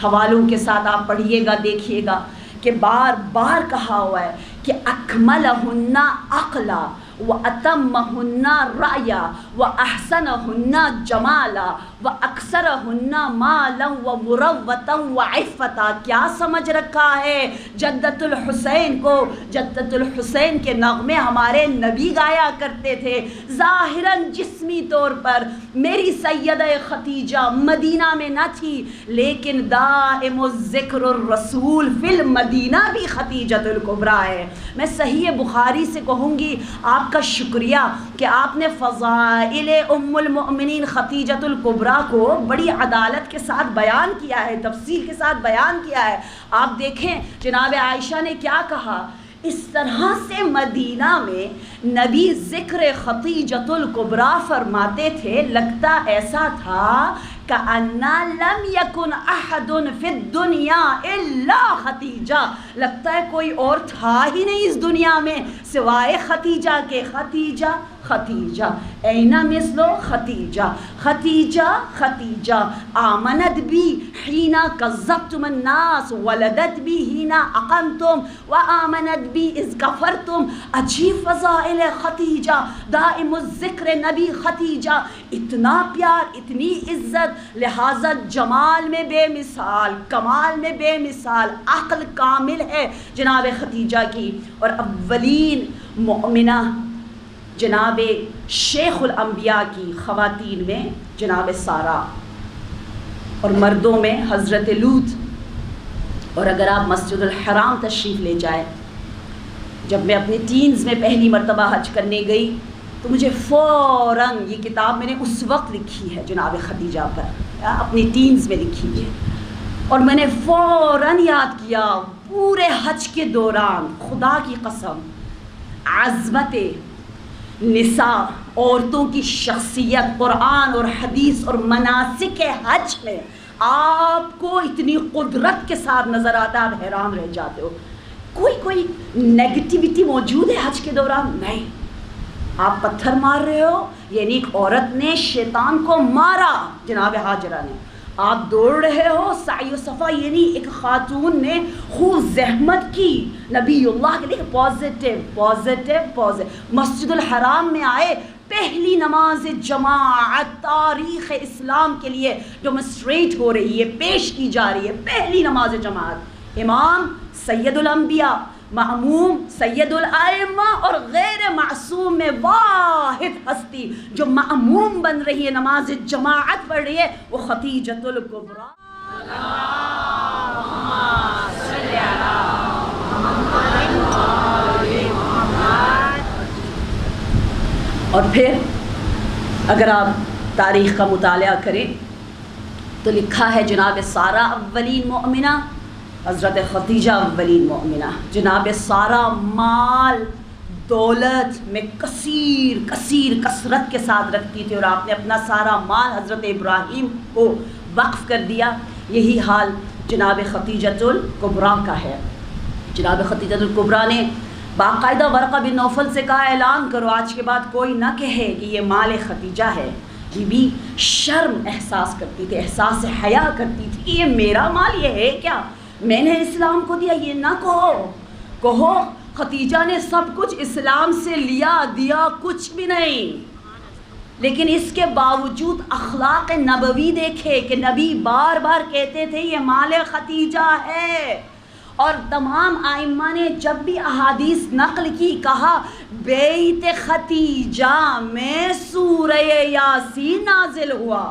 حوالوں کے ساتھ آپ پڑھیے گا، دیکھیے گا کہ بار بار کہا ہوا ہے کہ اکملہن عقلا واتمہن رأیا واحسنہن جمالا واکثرہن مالا ومروۃ وعفتا۔ کیا سمجھ رکھا ہے جدت الحسین کو؟ جدت الحسین کے نغمے ہمارے نبی گایا کرتے تھے۔ ظاہراً جسمی طور پر میری سیدہ خدیجہ مدینہ میں نہ تھی، لیکن دائم الذکر الرسول فی المدینہ بھی خدیجۃ الکبریٰ ہے۔ میں صحیح بخاری سے کہوں گی آپ کا شکریہ کہ آپ نے فضائل ام المؤمنین خدیجۃ الکبریٰ کو بڑی عدالت کے ساتھ بیان کیا ہے، تفصیل کے ساتھ بیان کیا ہے۔ آپ دیکھیں جناب عائشہ نے کیا کہا، اس طرح سے مدینہ میں نبی ذکر خدیجۃ الکبریٰ فرماتے تھے، لگتا ایسا تھا کأنّا لم یکن احد فی الدنیا الا خدیجہ، لگتا ہے کوئی اور تھا ہی نہیں اس دنیا میں سوائے خدیجہ کے۔ خدیجہ خدیجہ این مثل خدیجہ، خدیجہ خدیجہ آمنت بی حین کذبتم الناس، ولدت بی حین اقمتم وآمنت بی اذ کفرتم۔ عجیب فضائل خدیجہ، دائم الذکر نبی خدیجہ، اتنا پیار، اتنی عزت، لہذا جمال میں بے مثال، کمال میں بے مثال، عقل کامل ہے جناب خدیجہ کی۔ اور اولین مؤمنہ جناب شیخ الانبیاء کی خواتین میں جناب سارہ، اور مردوں میں حضرت لوط۔ اور اگر آپ مسجد الحرام تشریف لے جائیں، جب میں اپنی ٹینز میں پہلی مرتبہ حج کرنے گئی تو مجھے فوراً یہ کتاب میں نے اس وقت لکھی ہے جناب خدیجہ پر، اپنی ٹینز میں لکھی ہے، اور میں نے فوراً یاد کیا پورے حج کے دوران، خدا کی قسم، عظمت نساء، عورتوں کی شخصیت قرآن اور حدیث اور مناسک حج میں آپ کو اتنی قدرت کے ساتھ نظر آتا ہے، آپ حیران رہ جاتے ہو۔ کوئی نیگیٹیوٹی موجود ہے حج کے دوران؟ نہیں۔ آپ پتھر مار رہے ہو، یعنی ایک عورت نے شیطان کو مارا جناب ہاجرہ نے، آپ دوڑ رہے ہو سعی و صفا، یعنی ایک خاتون نے خوب زحمت کی نبی اللہ کے لیے، پازیٹیو۔ مسجد الحرام میں آئے، پہلی نماز جماعت تاریخ اسلام کے لیے ڈیمونسٹریٹ ہو رہی ہے، پیش کی جا رہی ہے، پہلی نماز جماعت، امام سید الانبیاء، معموم سید الائمہ، اور غیر معصوم میں واحد ہستی جو معموم بن رہی ہے، نماز جماعت پڑھ رہی ہے، وہ خدیجۃ الکبریٰ۔ اور پھر اگر آپ تاریخ کا مطالعہ کریں تو لکھا ہے جناب سارہ اولین مؤمنہ، حضرت خدیجہ اولین مؤمنہ۔ جناب سارہ مال دولت میں کثیر کثرت کے ساتھ رکھتی تھی، اور آپ نے اپنا سارا مال حضرت ابراہیم کو وقف کر دیا۔ یہی حال جناب خدیجۃ الکبریٰ کا ہے۔ جناب خدیجۃ الکبریٰ نے باقاعدہ ورقہ بن نوفل سے کہا، اعلان کرو آج کے بعد کوئی نہ کہے کہ یہ مال خدیجہ ہے۔ یہ بھی شرم احساس کرتی تھی، احساس حیا کرتی تھی، یہ میرا مال، یہ ہے کیا، میں نے اسلام کو دیا، یہ نہ کہو۔ کہو خدیجہ نے سب کچھ اسلام سے لیا دیا کچھ بھی نہیں، لیکن اس کے باوجود اخلاق نبوی دیکھے کہ نبی بار بار کہتے تھے یہ مال خدیجہ ہے. اور تمام ائمہ نے جب بھی احادیث نقل کی کہا بیت خدیجہ میں سورہ یاسین نازل ہوا،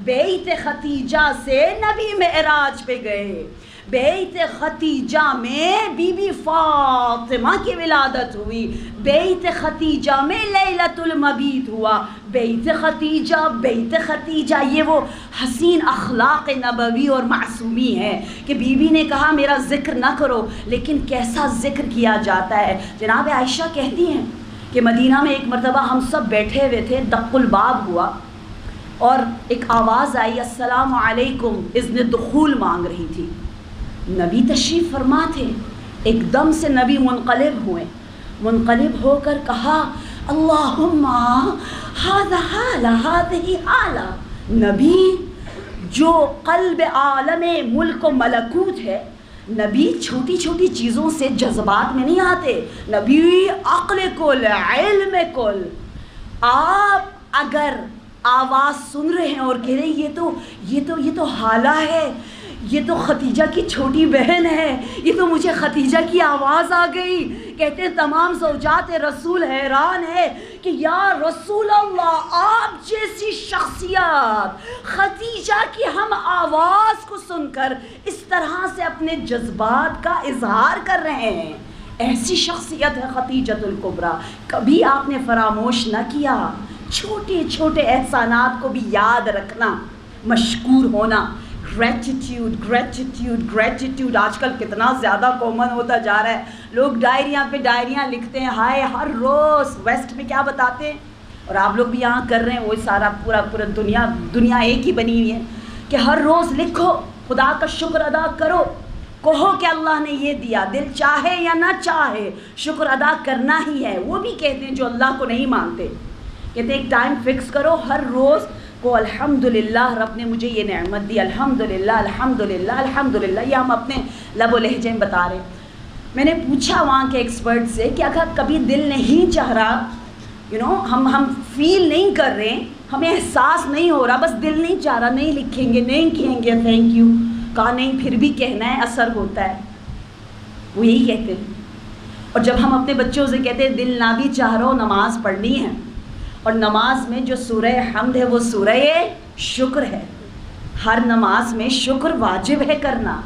بیت خدیجہ سے نبی معراج پہ گئے، بیت خدیجہ میں بی بی فاطمہ کی ولادت ہوئی، بیت خدیجہ میں لیلۃ المبیت ہوا، بیت خدیجہ. یہ وہ حسین اخلاق نبوی اور معصومی ہے کہ بی بی نے کہا میرا ذکر نہ کرو، لیکن کیسا ذکر کیا جاتا ہے. جناب عائشہ کہتی ہیں کہ مدینہ میں ایک مرتبہ ہم سب بیٹھے ہوئے تھے، دق الباب ہوا اور ایک آواز آئی السلام علیکم، اذن دخول مانگ رہی تھی. نبی تشریف فرما تھے، ایک دم سے نبی منقلب ہو کر کہا اللہم ہذہ حالہ. نبی جو قلب عالم ملک و ملکوت ہے، نبی چھوٹی چھوٹی چیزوں سے جذبات میں نہیں آتے، نبی عقل کل، علم کل. آپ اگر آواز سن رہے ہیں اور کہہ رہے ہیں یہ تو حالہ ہے، یہ تو خدیجہ کی چھوٹی بہن ہے، یہ تو مجھے خدیجہ کی آواز آ گئی. کہتے ہیں تمام زوجات رسول حیران ہے کہ یا رسول اللہ آپ جیسی شخصیت خدیجہ کی ہم آواز کو سن کر اس طرح سے اپنے جذبات کا اظہار کر رہے ہیں. ایسی شخصیت ہے خدیجۃ الکبریٰ. کبھی آپ نے فراموش نہ کیا چھوٹے چھوٹے احسانات کو بھی یاد رکھنا، مشکور ہونا. گریٹیٹیوڈ آج کل کتنا زیادہ کامن ہوتا جا رہا ہے. لوگ ڈائریاں پہ ڈائریاں لکھتے ہیں، ہائے ہر روز. ویسٹ میں کیا بتاتے ہیں اور آپ لوگ بھی یہاں کر رہے ہیں، وہی سارا پورا دنیا ایک ہی بنی ہوئی ہے کہ ہر روز لکھو، خدا کا شکر ادا کرو، کہو کہ اللہ نے یہ دیا، دل چاہے یا نہ چاہے شکر ادا کرنا ہی ہے. وہ بھی کہتے ہیں جو اللہ کو نہیں مانتے، کہتے ہیں ایک ٹائم فکس کرو، ہر روز کو الحمدللہ رب نے مجھے یہ نعمت دی، الحمدللہ الحمدللہ الحمدللہ. یہ ہم اپنے لب و لہجے میں بتا رہے. میں نے پوچھا وہاں کے ایکسپرٹ سے کہ اگر کبھی دل نہیں چاہ رہا، ہم فیل نہیں کر رہے، ہمیں احساس نہیں ہو رہا، بس دل نہیں چاہ رہا، نہیں لکھیں گے، نہیں کہیں گے تھینک یو. کہا نہیں، پھر بھی کہنا ہے، اثر ہوتا ہے. وہ یہی کہتے ہیں. اور جب ہم اپنے بچوں سے کہتے ہیں دل نہ بھی چاہ رہا ہو نماز پڑھنی ہے، اور نماز میں جو سورہ حمد ہے وہ سورہ شکر ہے. ہر نماز میں شکر واجب ہے کرنا،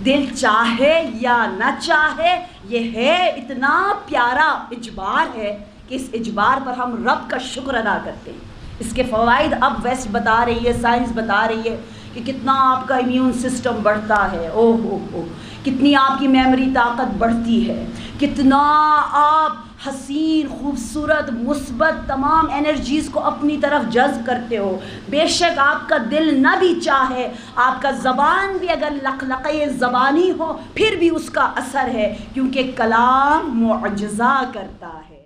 دل چاہے یا نہ چاہے. یہ ہے اتنا پیارا اجبار ہے کہ اس اجبار پر ہم رب کا شکر ادا کرتے ہیں. اس کے فوائد اب ویسٹ بتا رہی ہے، سائنس بتا رہی ہے کہ کتنا آپ کا امیون سسٹم بڑھتا ہے، کتنی آپ کی میموری طاقت بڑھتی ہے، کتنا آپ حسین خوبصورت مثبت تمام انرجیز کو اپنی طرف جذب کرتے ہو. بے شک آپ کا دل نہ بھی چاہے، آپ کا زبان بھی اگر لقلقے زبانی ہو، پھر بھی اس کا اثر ہے، کیونکہ کلام معجزہ کرتا ہے.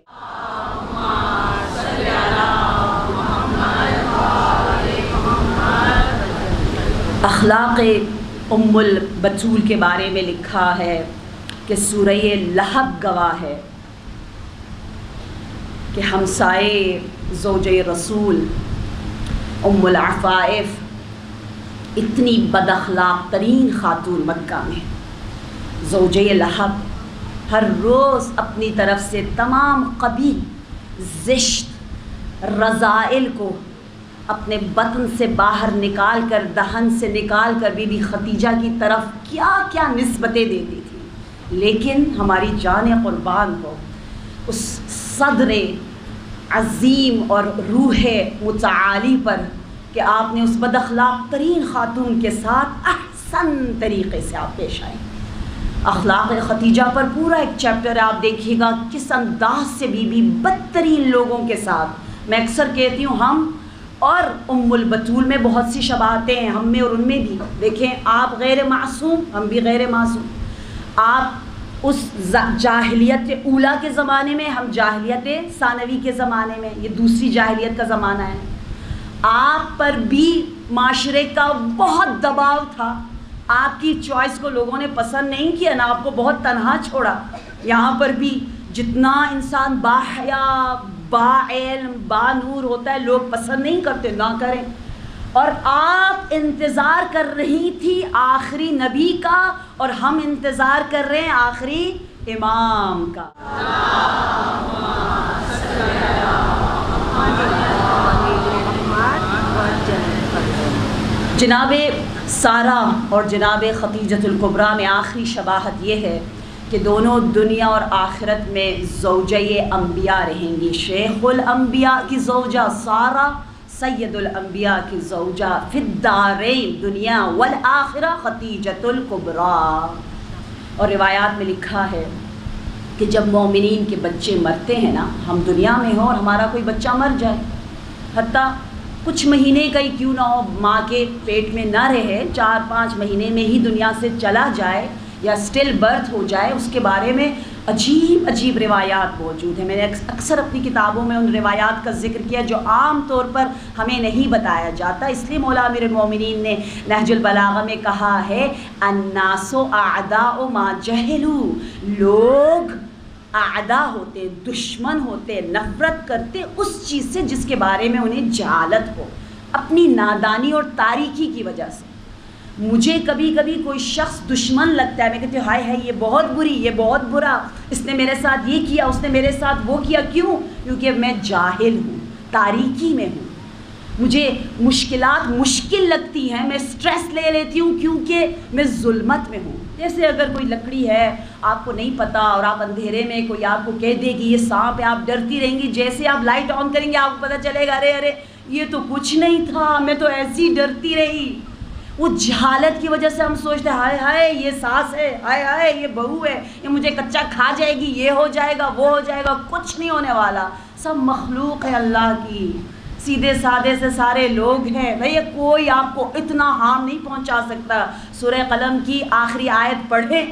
اخلاق ام البتول کے بارے میں لکھا ہے کہ سورہ لہب گواہ ہے کہ ہمسائے زوجہ رسول ام العفائف اتنی بد اخلاق ترین خاتون مکہ میں، زوجہ لہب ہر روز اپنی طرف سے تمام قبیح زشت رذائل کو اپنے بطن سے باہر نکال کر، دہن سے نکال کر بی بی خدیجہ کی طرف کیا کیا نسبتیں دیتی تھی. لیکن ہماری جان قربان ہو اس صدر عظیم اور روح متعالی پر کہ آپ نے اس بد اخلاق ترین خاتون کے ساتھ احسن طریقے سے آپ پیش آئیں. اخلاق خدیجہ پر پورا ایک چیپٹر ہے، آپ دیکھیے گا کس انداز سے بی بی بدترین لوگوں کے ساتھ. میں اکثر کہتی ہوں ہم اور ام البتول میں بہت سی شباہتیں ہیں، ہم میں اور ان میں بھی. دیکھیں آپ غیر معصوم، ہم بھی غیر معصوم. آپ اس جاہلیت اولا کے زمانے میں، ہم جاہلیت ثانوی کے زمانے میں، یہ دوسری جاہلیت کا زمانہ ہے. آپ پر بھی معاشرے کا بہت دباؤ تھا، آپ کی چوائس کو لوگوں نے پسند نہیں کیا، نہ آپ کو بہت تنہا چھوڑا، یہاں پر بھی جتنا انسان باحیا، باعلم، بانور ہوتا ہے لوگ پسند نہیں کرتے، نہ کریں. اور آپ انتظار کر رہی تھی آخری نبی کا، اور ہم انتظار کر رہے ہیں آخری امام کا. جناب سارہ اور جناب خدیجۃ الکبریٰ میں آخری شباہت یہ ہے کہ دونوں دنیا اور آخرت میں زوجہ انبیاء رہیں گی. شیخ الانبیاء کی زوجہ سارہ، سید الانبیاء کی زوجہ فی الدارین دنیا والآخرہ خدیجۃ الکبریٰ. اور روایات میں لکھا ہے کہ جب مومنین کے بچے مرتے ہیں نا، ہم دنیا میں ہوں اور ہمارا کوئی بچہ مر جائے، حتیٰ کچھ مہینے کا ہی کیوں نہ ہو، ماں کے پیٹ میں نہ رہے، 4-5 مہینے میں ہی دنیا سے چلا جائے یا اسٹل برتھ ہو جائے، اس کے بارے میں عجیب عجیب روایات موجود ہیں. میں نے اکثر اپنی کتابوں میں ان روایات کا ذکر کیا جو عام طور پر ہمیں نہیں بتایا جاتا. اس لیے مولا امیر المومنین نے نہج البلاغہ میں کہا ہے الناس اعداء ما جہلوا، لوگ اعداء ہوتے، دشمن ہوتے، نفرت کرتے اس چیز سے جس کے بارے میں انہیں جہالت ہو، اپنی نادانی اور تاریکی کی وجہ سے. مجھے کبھی کبھی کوئی شخص دشمن لگتا ہے، میں کہتی ہوں ہائے ہائے یہ بہت بری، یہ بہت برا، اس نے میرے ساتھ یہ کیا، اس نے میرے ساتھ وہ کیا. کیوں؟ کیونکہ میں جاہل ہوں، تاریکی میں ہوں، مجھے مشکلات مشکل لگتی ہیں، میں سٹریس لے لیتی ہوں کیونکہ میں ظلمت میں ہوں. جیسے اگر کوئی لکڑی ہے آپ کو نہیں پتہ اور آپ اندھیرے میں کوئی آپ کو کہہ دے گی یہ سانپ ہے، آپ ڈرتی رہیں گی، جیسے آپ لائٹ آن کریں گے آپ کو پتہ چلے گا ارے ارے یہ تو کچھ نہیں تھا، میں تو ایسی ڈرتی رہی. وہ جہالت کی وجہ سے ہم سوچتے ہیں ہائے ہائے یہ ساس ہے، ہائے ہائے یہ بہو ہے، یہ مجھے کچا کھا جائے گی، یہ ہو جائے گا وہ ہو جائے گا. کچھ نہیں ہونے والا، سب مخلوق ہے اللہ کی، سیدھے سادے سے سارے لوگ ہیں. بھئی کوئی آپ کو اتنا ہارم نہیں پہنچا سکتا. سورہ قلم کی آخری آیت پڑھیں،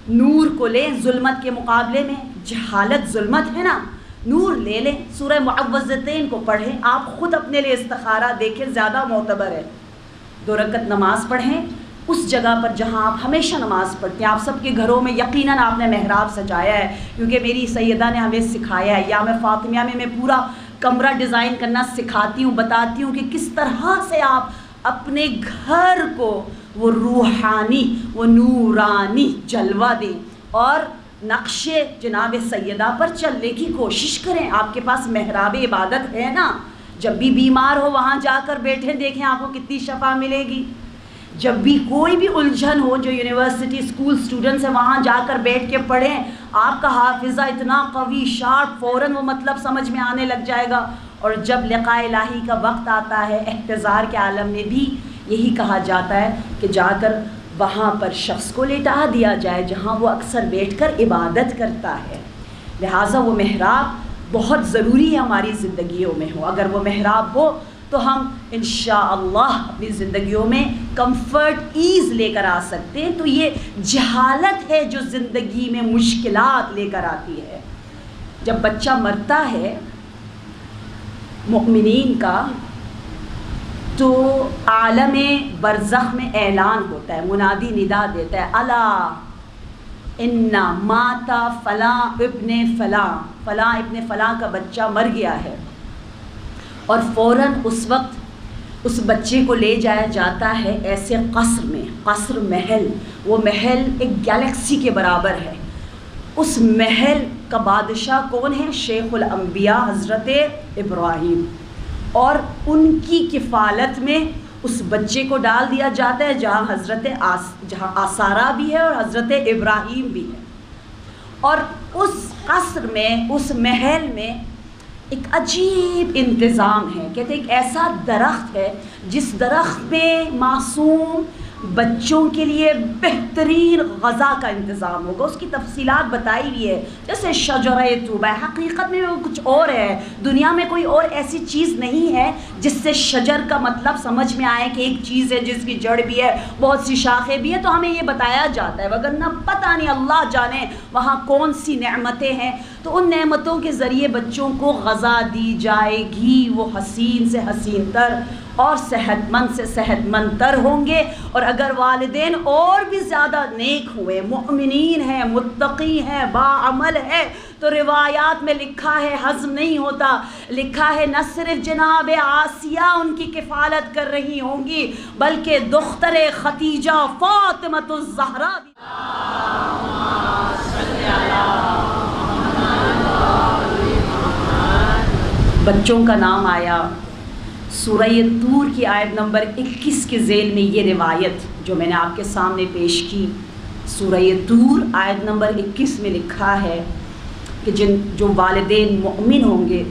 نور کو لیں ظلمت کے مقابلے میں. جہالت ظلمت ہے نا، نور لے لیں. سورہ معوذتین کو پڑھیں، آپ خود اپنے لیے استخارہ دیکھیں، زیادہ معتبر ہے. 2 رکعت نماز پڑھیں اس جگہ پر جہاں آپ ہمیشہ نماز پڑھتے ہیں. آپ سب کے گھروں میں یقیناً آپ نے محراب سجایا ہے، کیونکہ میری سیدہ نے ہمیں سکھایا ہے. یا میں فاطمیہ میں پورا کمرہ ڈیزائن کرنا سکھاتی ہوں، بتاتی ہوں کہ کس طرح سے آپ اپنے گھر کو وہ روحانی، وہ نورانی جلوہ دیں اور نقش جناب سیدہ پر چلنے کی کوشش کریں. آپ کے پاس محراب عبادت ہے نا، جب بھی بیمار ہو وہاں جا کر بیٹھیں، دیکھیں آپ کو کتنی شفا ملے گی. جب بھی کوئی بھی الجھن ہو، جو یونیورسٹی اسکول اسٹوڈنٹس ہیں وہاں جا کر بیٹھ کے پڑھیں. آپ کا حافظہ اتنا قوی، شارپ، فوراً وہ مطلب سمجھ میں آنے لگ جائے گا. اور جب لقاء الہی کا وقت آتا ہے احتضار کے عالم میں بھی یہی کہا جاتا ہے کہ جا کر وہاں پر شخص کو لٹا دیا جائے جہاں وہ اکثر بیٹھ کر عبادت کرتا ہے. لہٰذا وہ محراب بہت ضروری ہے ہماری زندگیوں میں ہو. اگر وہ محراب ہو تو ہم انشاءاللہ اپنی زندگیوں میں کمفرٹ، ایز لے کر آ سکتے ہیں. تو یہ جہالت ہے جو زندگی میں مشکلات لے کر آتی ہے. جب بچہ مرتا ہے مؤمنین کا تو عالم برزخ میں اعلان ہوتا ہے، منادی ندا دیتا ہے الا ان ماتا فلاں ابن فلاں، فلاں ابن فلاں کا بچہ مر گیا ہے. اور فوراً اس وقت اس بچے کو لے جایا جاتا ہے ایسے قصر میں، قصر محل. وہ محل ایک گیلیکسی کے برابر ہے. اس محل کا بادشاہ کون ہے؟ شیخ الانبیاء حضرت ابراہیم. اور ان کی کفالت میں اس بچے کو ڈال دیا جاتا ہے جہاں آسارہ بھی ہے اور حضرت ابراہیم بھی ہے. اور اس قصر میں، اس محل میں ایک عجیب انتظام ہے. کہتے ہیں ایک ایسا درخت ہے جس درخت میں معصوم بچوں کے لیے بہترین غذا کا انتظام ہوگا. اس کی تفصیلات بتائی ہوئی ہے، جیسے شجرہ طوبہ. حقیقت میں وہ کچھ اور ہے، دنیا میں کوئی اور ایسی چیز نہیں ہے جس سے شجر کا مطلب سمجھ میں آئے کہ ایک چیز ہے جس کی جڑ بھی ہے، بہت سی شاخیں بھی ہیں. تو ہمیں یہ بتایا جاتا ہے، وگرنہ پتہ نہیں اللہ جانے وہاں کون سی نعمتیں ہیں. تو ان نعمتوں کے ذریعے بچوں کو غذا دی جائے گی، وہ حسین سے حسین تر اور صحت مند سے صحت مند تر ہوں گے۔ اور اگر والدین اور بھی زیادہ نیک ہوئے، مؤمنین ہیں، متقی ہیں، باعمل ہے، تو روایات میں لکھا ہے، ہضم نہیں ہوتا، لکھا ہے نہ صرف جناب آسیہ ان کی کفالت کر رہی ہوں گی، بلکہ دختر ختیجہ فاطمۃ الزہرا بھی۔ بچوں کا نام آیا، سورہ طور کی آیت نمبر 21 کے ذیل میں یہ روایت جو میں نے آپ کے سامنے پیش کی، سورہ طور آیت نمبر 21 میں لکھا ہے کہ جو والدین مؤمن ہوں گے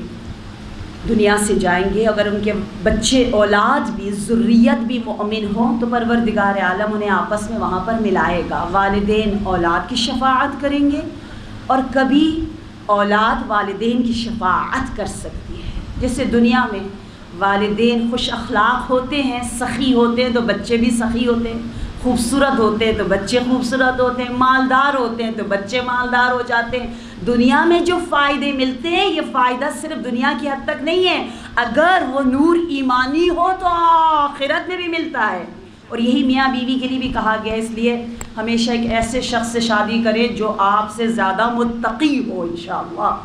دنیا سے جائیں گے، اگر ان کے بچے اولاد بھی ذریت بھی مؤمن ہوں تو پروردگار عالم انہیں آپس میں وہاں پر ملائے گا۔ والدین اولاد کی شفاعت کریں گے اور کبھی اولاد والدین کی شفاعت کر سکتی ہے۔ جیسے دنیا میں والدین خوش اخلاق ہوتے ہیں، سخی ہوتے ہیں تو بچے بھی سخی ہوتے ہیں، خوبصورت ہوتے ہیں تو بچے خوبصورت ہوتے ہیں، مالدار ہوتے ہیں تو بچے مالدار ہو جاتے ہیں۔ دنیا میں جو فائدے ملتے ہیں یہ فائدہ صرف دنیا کی حد تک نہیں ہے، اگر وہ نور ایمانی ہو تو آخرت میں بھی ملتا ہے۔ اور یہی میاں بیوی کے لیے بھی کہا گیا، اس لیے ہمیشہ ایک ایسے شخص سے شادی کریں جو آپ سے زیادہ متقی ہو۔ انشاءاللہ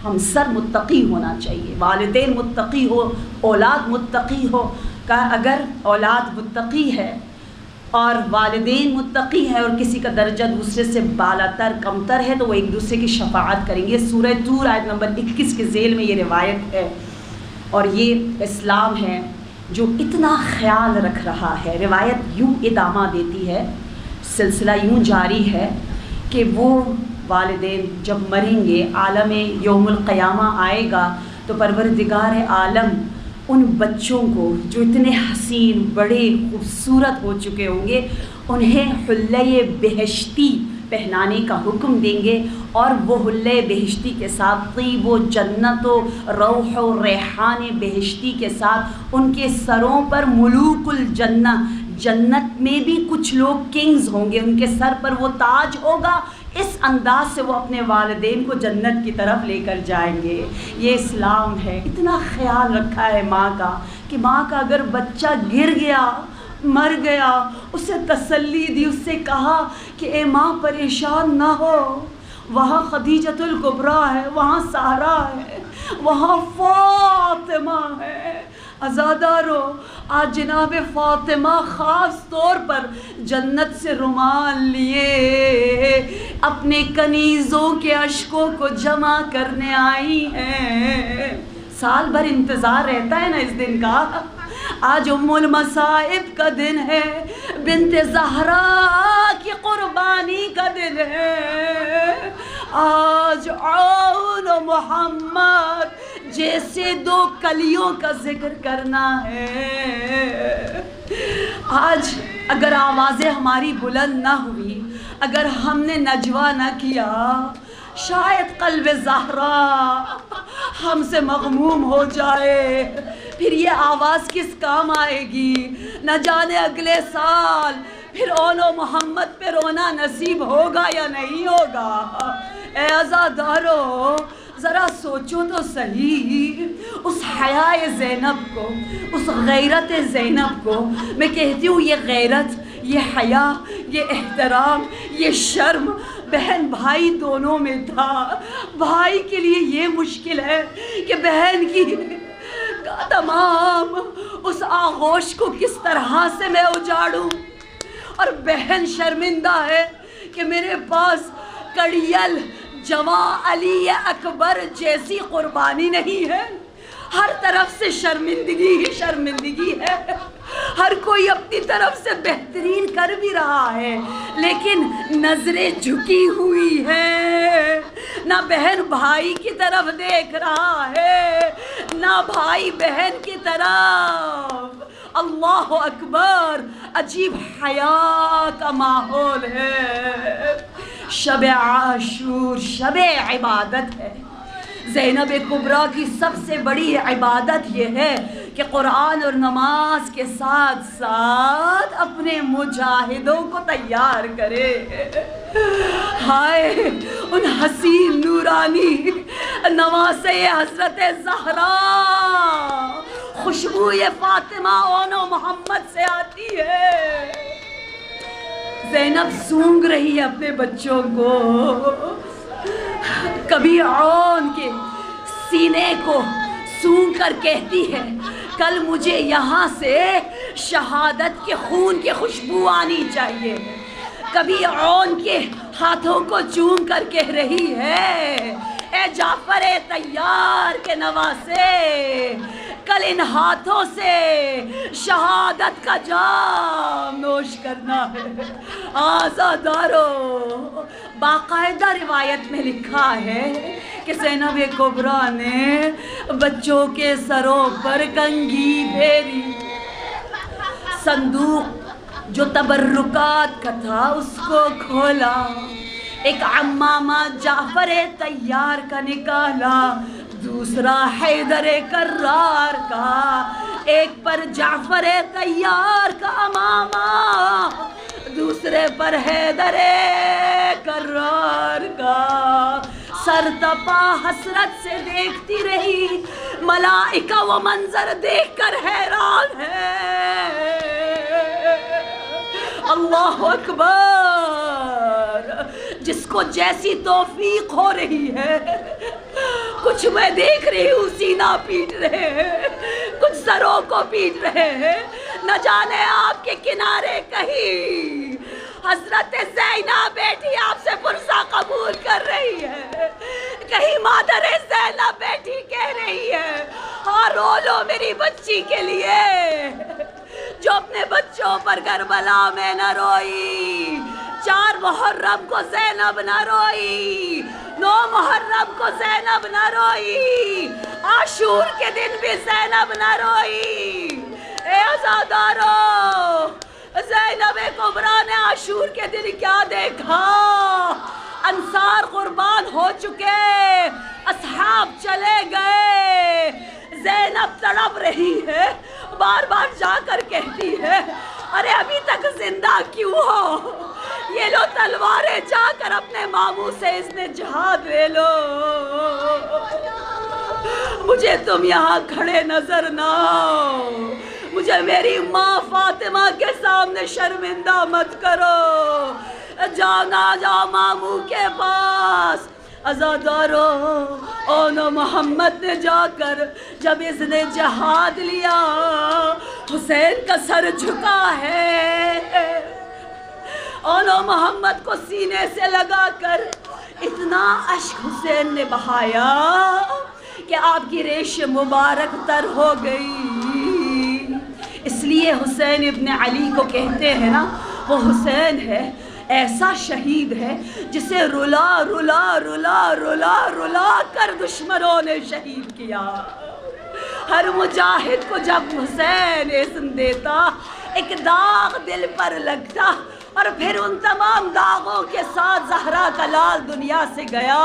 ہم سر متقی ہونا چاہیے، والدین متقی ہو، اولاد متقی ہو۔ اگر اولاد متقی ہے اور والدین متقی ہے اور کسی کا درجہ دوسرے سے بالا تر کم تر ہے تو وہ ایک دوسرے کی شفاعت کریں گے۔ سورہ طور آیت نمبر 21 کے ذیل میں یہ روایت ہے، اور یہ اسلام ہے جو اتنا خیال رکھ رہا ہے۔ روایت یوں ادامہ دیتی ہے، سلسلہ یوں جاری ہے کہ وہ والدین جب مریں گے، عالم یوم القیامہ آئے گا تو پروردگار عالم ان بچوں کو جو اتنے حسین بڑے خوبصورت ہو چکے ہوں گے انہیں حلۂ بہشتی پہنانے کا حکم دیں گے، اور وہ حلۂ بہشتی کے ساتھ طیب و جنت و روح و ریحان بہشتی کے ساتھ ان کے سروں پر ملوک الجنہ، جنت میں بھی کچھ لوگ کنگز ہوں گے، ان کے سر پر وہ تاج ہوگا۔ اس انداز سے وہ اپنے والدین کو جنت کی طرف لے کر جائیں گے۔ یہ اسلام ہے، اتنا خیال رکھا ہے ماں کا کہ ماں کا اگر بچہ گر گیا، مر گیا، اسے تسلی دی، اس سے کہا کہ اے ماں پریشان نہ ہو، وہاں خدیجۃ الکبریٰ ہے، وہاں سارہ ہے، وہاں فاطمہ ہے۔ عزادارو، آج جناب فاطمہ خاص طور پر جنت سے رومال لیے اپنے کنیزوں کے اشکوں کو جمع کرنے آئی ہیں۔ سال بھر انتظار رہتا ہے نا اس دن کا۔ آج ام المصائب کا دن ہے، بنت زہرا کی قربانی کا دن ہے۔ آج عون و محمد جیسے دو کلیوں کا ذکر کرنا ہے۔ آج اگر آوازیں ہماری بلند نہ ہوئی، اگر ہم نے نجوہ نہ کیا، شاید قلب زہرا ہم سے مغموم ہو جائے، پھر یہ آواز کس کام آئے گی؟ نہ جانے اگلے سال پھر اون و محمد پہ رونا نصیب ہوگا یا نہیں ہوگا۔ اے عزادارو، ذرا سوچو تو صحیح، اس حیائے زینب کو، اس غیرت زینب کو، میں کہتی ہوں یہ غیرت، یہ حیا، یہ احترام، یہ شرم بہن بھائی دونوں میں تھا۔ بھائی کے لیے یہ مشکل ہے کہ بہن کی تمام اس آغوش کو کس طرح سے میں اجاڑوں، اور بہن شرمندہ ہے کہ میرے پاس کڑیل جواں علی اکبر جیسی قربانی نہیں ہے۔ ہر طرف سے شرمندگی ہی شرمندگی ہے، ہر کوئی اپنی طرف سے بہترین کر بھی رہا ہے، لیکن نظریں جھکی ہوئی ہیں، نہ بہن بھائی کی طرف دیکھ رہا ہے، نہ بھائی بہن کی طرف۔ اللہ اکبر، عجیب حیا کا ماحول ہے۔ شب عاشور شب عبادت ہے۔ زینب کبریٰ کی سب سے بڑی عبادت یہ ہے کہ قرآن اور نماز کے ساتھ ساتھ اپنے مجاہدوں کو تیار کرے۔ ہائے ان حسین نورانی نواسے حضرت زہرا، خوشبو یہ فاطمہ اون و محمد سے آتی ہے۔ زینب سونگ رہی ہے اپنے بچوں کو، کبھی اون کے سینے کو سونگ کر کہتی ہے کل مجھے یہاں سے شہادت کے خون کی خوشبو آنی چاہیے، کبھی اون کے ہاتھوں کو چوم کر کہہ رہی ہے اے جعفر طیار کے نواسے، کل ان ہاتھوں سے شہادت کا جام نوش کرنا ہے۔ آزادارو، باقاعدہ روایت میں لکھا ہے کہ زینب کبریٰ نے بچوں کے سروں پر کنگھی پھیری، صندوق جو تبرکات کا تھا اس کو کھولا، ایک عمامہ جعفر طیار کا نکالا، دوسرا حیدر کرار کا، ایک پر جعفر طیار کا عمامہ، دوسرے پر حیدر کرار کا۔ سر تپا حسرت سے دیکھتی رہی، ملائکہ وہ منظر دیکھ کر حیران ہے۔ اللہ اکبر، جس کو جیسی توفیق ہو رہی ہے، کچھ میں دیکھ رہی ہوں سینہ پیٹ رہے ہیں، کچھ سروں کو پیٹ رہے ہیں، نہ جانے آپ کے کنارے کہیں حضرت زینب بیٹی آپ سے پرسہ قبول کر رہی ہے، کہیں مادر زینب بیٹی کہہ رہی ہے ہاں رو لو میری بچی کے لیے، جو اپنے بچوں پر کربلا میں نہ روئی، 4 محرم کو زینب نہ روئی، 9 محرم کو زینب نہ روئی، عاشور کے دن بھی زینب نہ روئی۔ اے عزادارو، زینب کبریٰ نے عاشور کے دن کیا دیکھا؟ انصار قربان ہو چکے، اصحاب چلے گئے، زینب تڑپ رہی ہے، بار بار جا کر کہتی ہے ارے ابھی تک زندہ کیوں ہو؟ یہ لو تلواریں، جا کر اپنے ماموں سے اذن جہاد لے لو، مجھے تم یہاں کھڑے نظر نہ آؤ، مجھے میری ماں فاطمہ کے سامنے شرمندہ مت کرو، جاؤ نہ جاؤ ماموں کے پاس۔ عزادارو، اون محمد نے جا کر جب اذن جہاد لیا، حسین کا سر جھکا ہے، اون محمد کو سینے سے لگا کر اتنا اشک حسین نے بہایا کہ آپ کی ریش مبارک تر ہو گئی۔ اس لیے حسین ابن علی کو کہتے ہیں نا، وہ حسین ہے ایسا شہید ہے جسے رلا رلا رلا رلا رلا کر دشمنوں نے شہید کیا۔ ہر مجاہد کو جب حسین اسم دیتا، ایک داغ دل پر لگتا، اور پھر ان تمام داغوں کے ساتھ زہرا کا لال دنیا سے گیا۔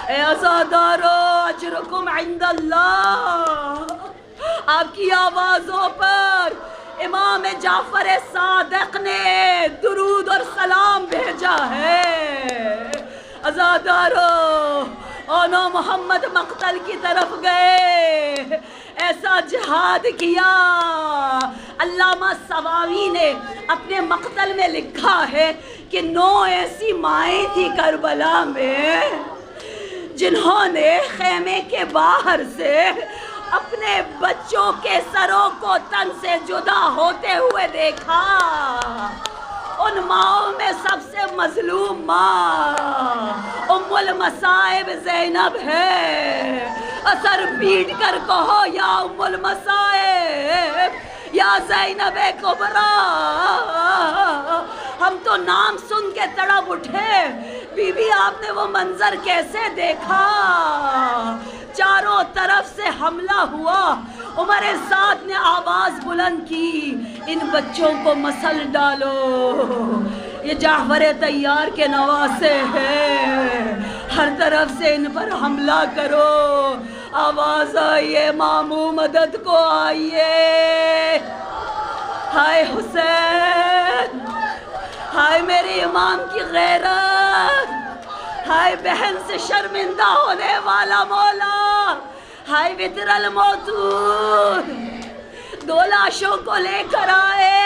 اے عزادارو، اجرکم عند اللہ، آپ کی آوازوں پر امام جعفر صادق نے درود اور سلام بھیجا ہے۔ عزادارو، اونو محمد مقتل کی طرف گئے، ایسا جہاد کیا۔ علامہ سواوی نے اپنے مقتل میں لکھا ہے کہ 9 ایسی مائیں تھی کربلا میں جنہوں نے خیمے کے باہر سے اپنے بچوں کے سروں کو تن سے جدا ہوتے ہوئے دیکھا۔ ان ماؤں میں سب سے مظلوم ماں ام المصائب زینب ہے۔ سر پیٹ کر کہو یا ام المصائب، یا زینب کبریٰ، ہم تو نام سن کے تڑپ اٹھے۔ بی بی، آپ نے وہ منظر کیسے دیکھا؟ چاروں طرف سے حملہ ہوا، عمر سعد نے آواز بلند کی، ان بچوں کو مسل ڈالو، یہ جعفر طیار کے نواسے ہیں، ہر طرف سے ان پر حملہ کرو۔ آواز آئیے ماموں مدد کو آئیے۔ ہائے حسین، ہائے میرے امام کی غیرت، ہائے بہن سے شرمندہ ہونے والا مولا، ہائے وطر الموتود، دو لاشوں کو لے کر آئے،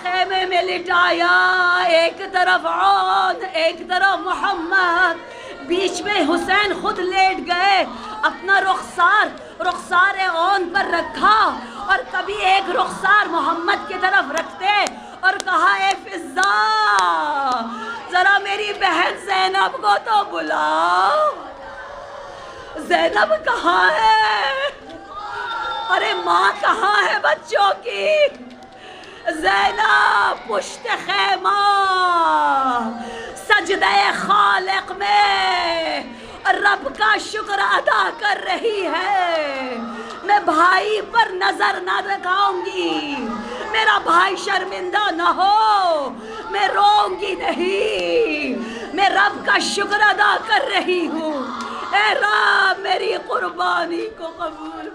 خیمے میں لٹایا، ایک طرف عون ایک طرف محمد، بیچ میں حسین خود لیٹ گئے، اپنا رخسار عون پر رکھا اور کبھی ایک رخسار محمد کی طرف رکھتے اور کہا اے فضہ ذرا میری بہن زینب کو تو بلاؤ، زینب کہاں ہے؟ ارے ماں کہاں ہے بچوں کی؟ زینب پشت خیمہ سجدہ خالق میں رب کا شکر ادا کر رہی ہے، میں بھائی پر نظر نہ رکھاؤں گی، میرا بھائی شرمندہ نہ ہو، میں روؤں گی نہیں، میں رب کا شکر ادا کر رہی ہوں، اے رب میری قربانی کو قبول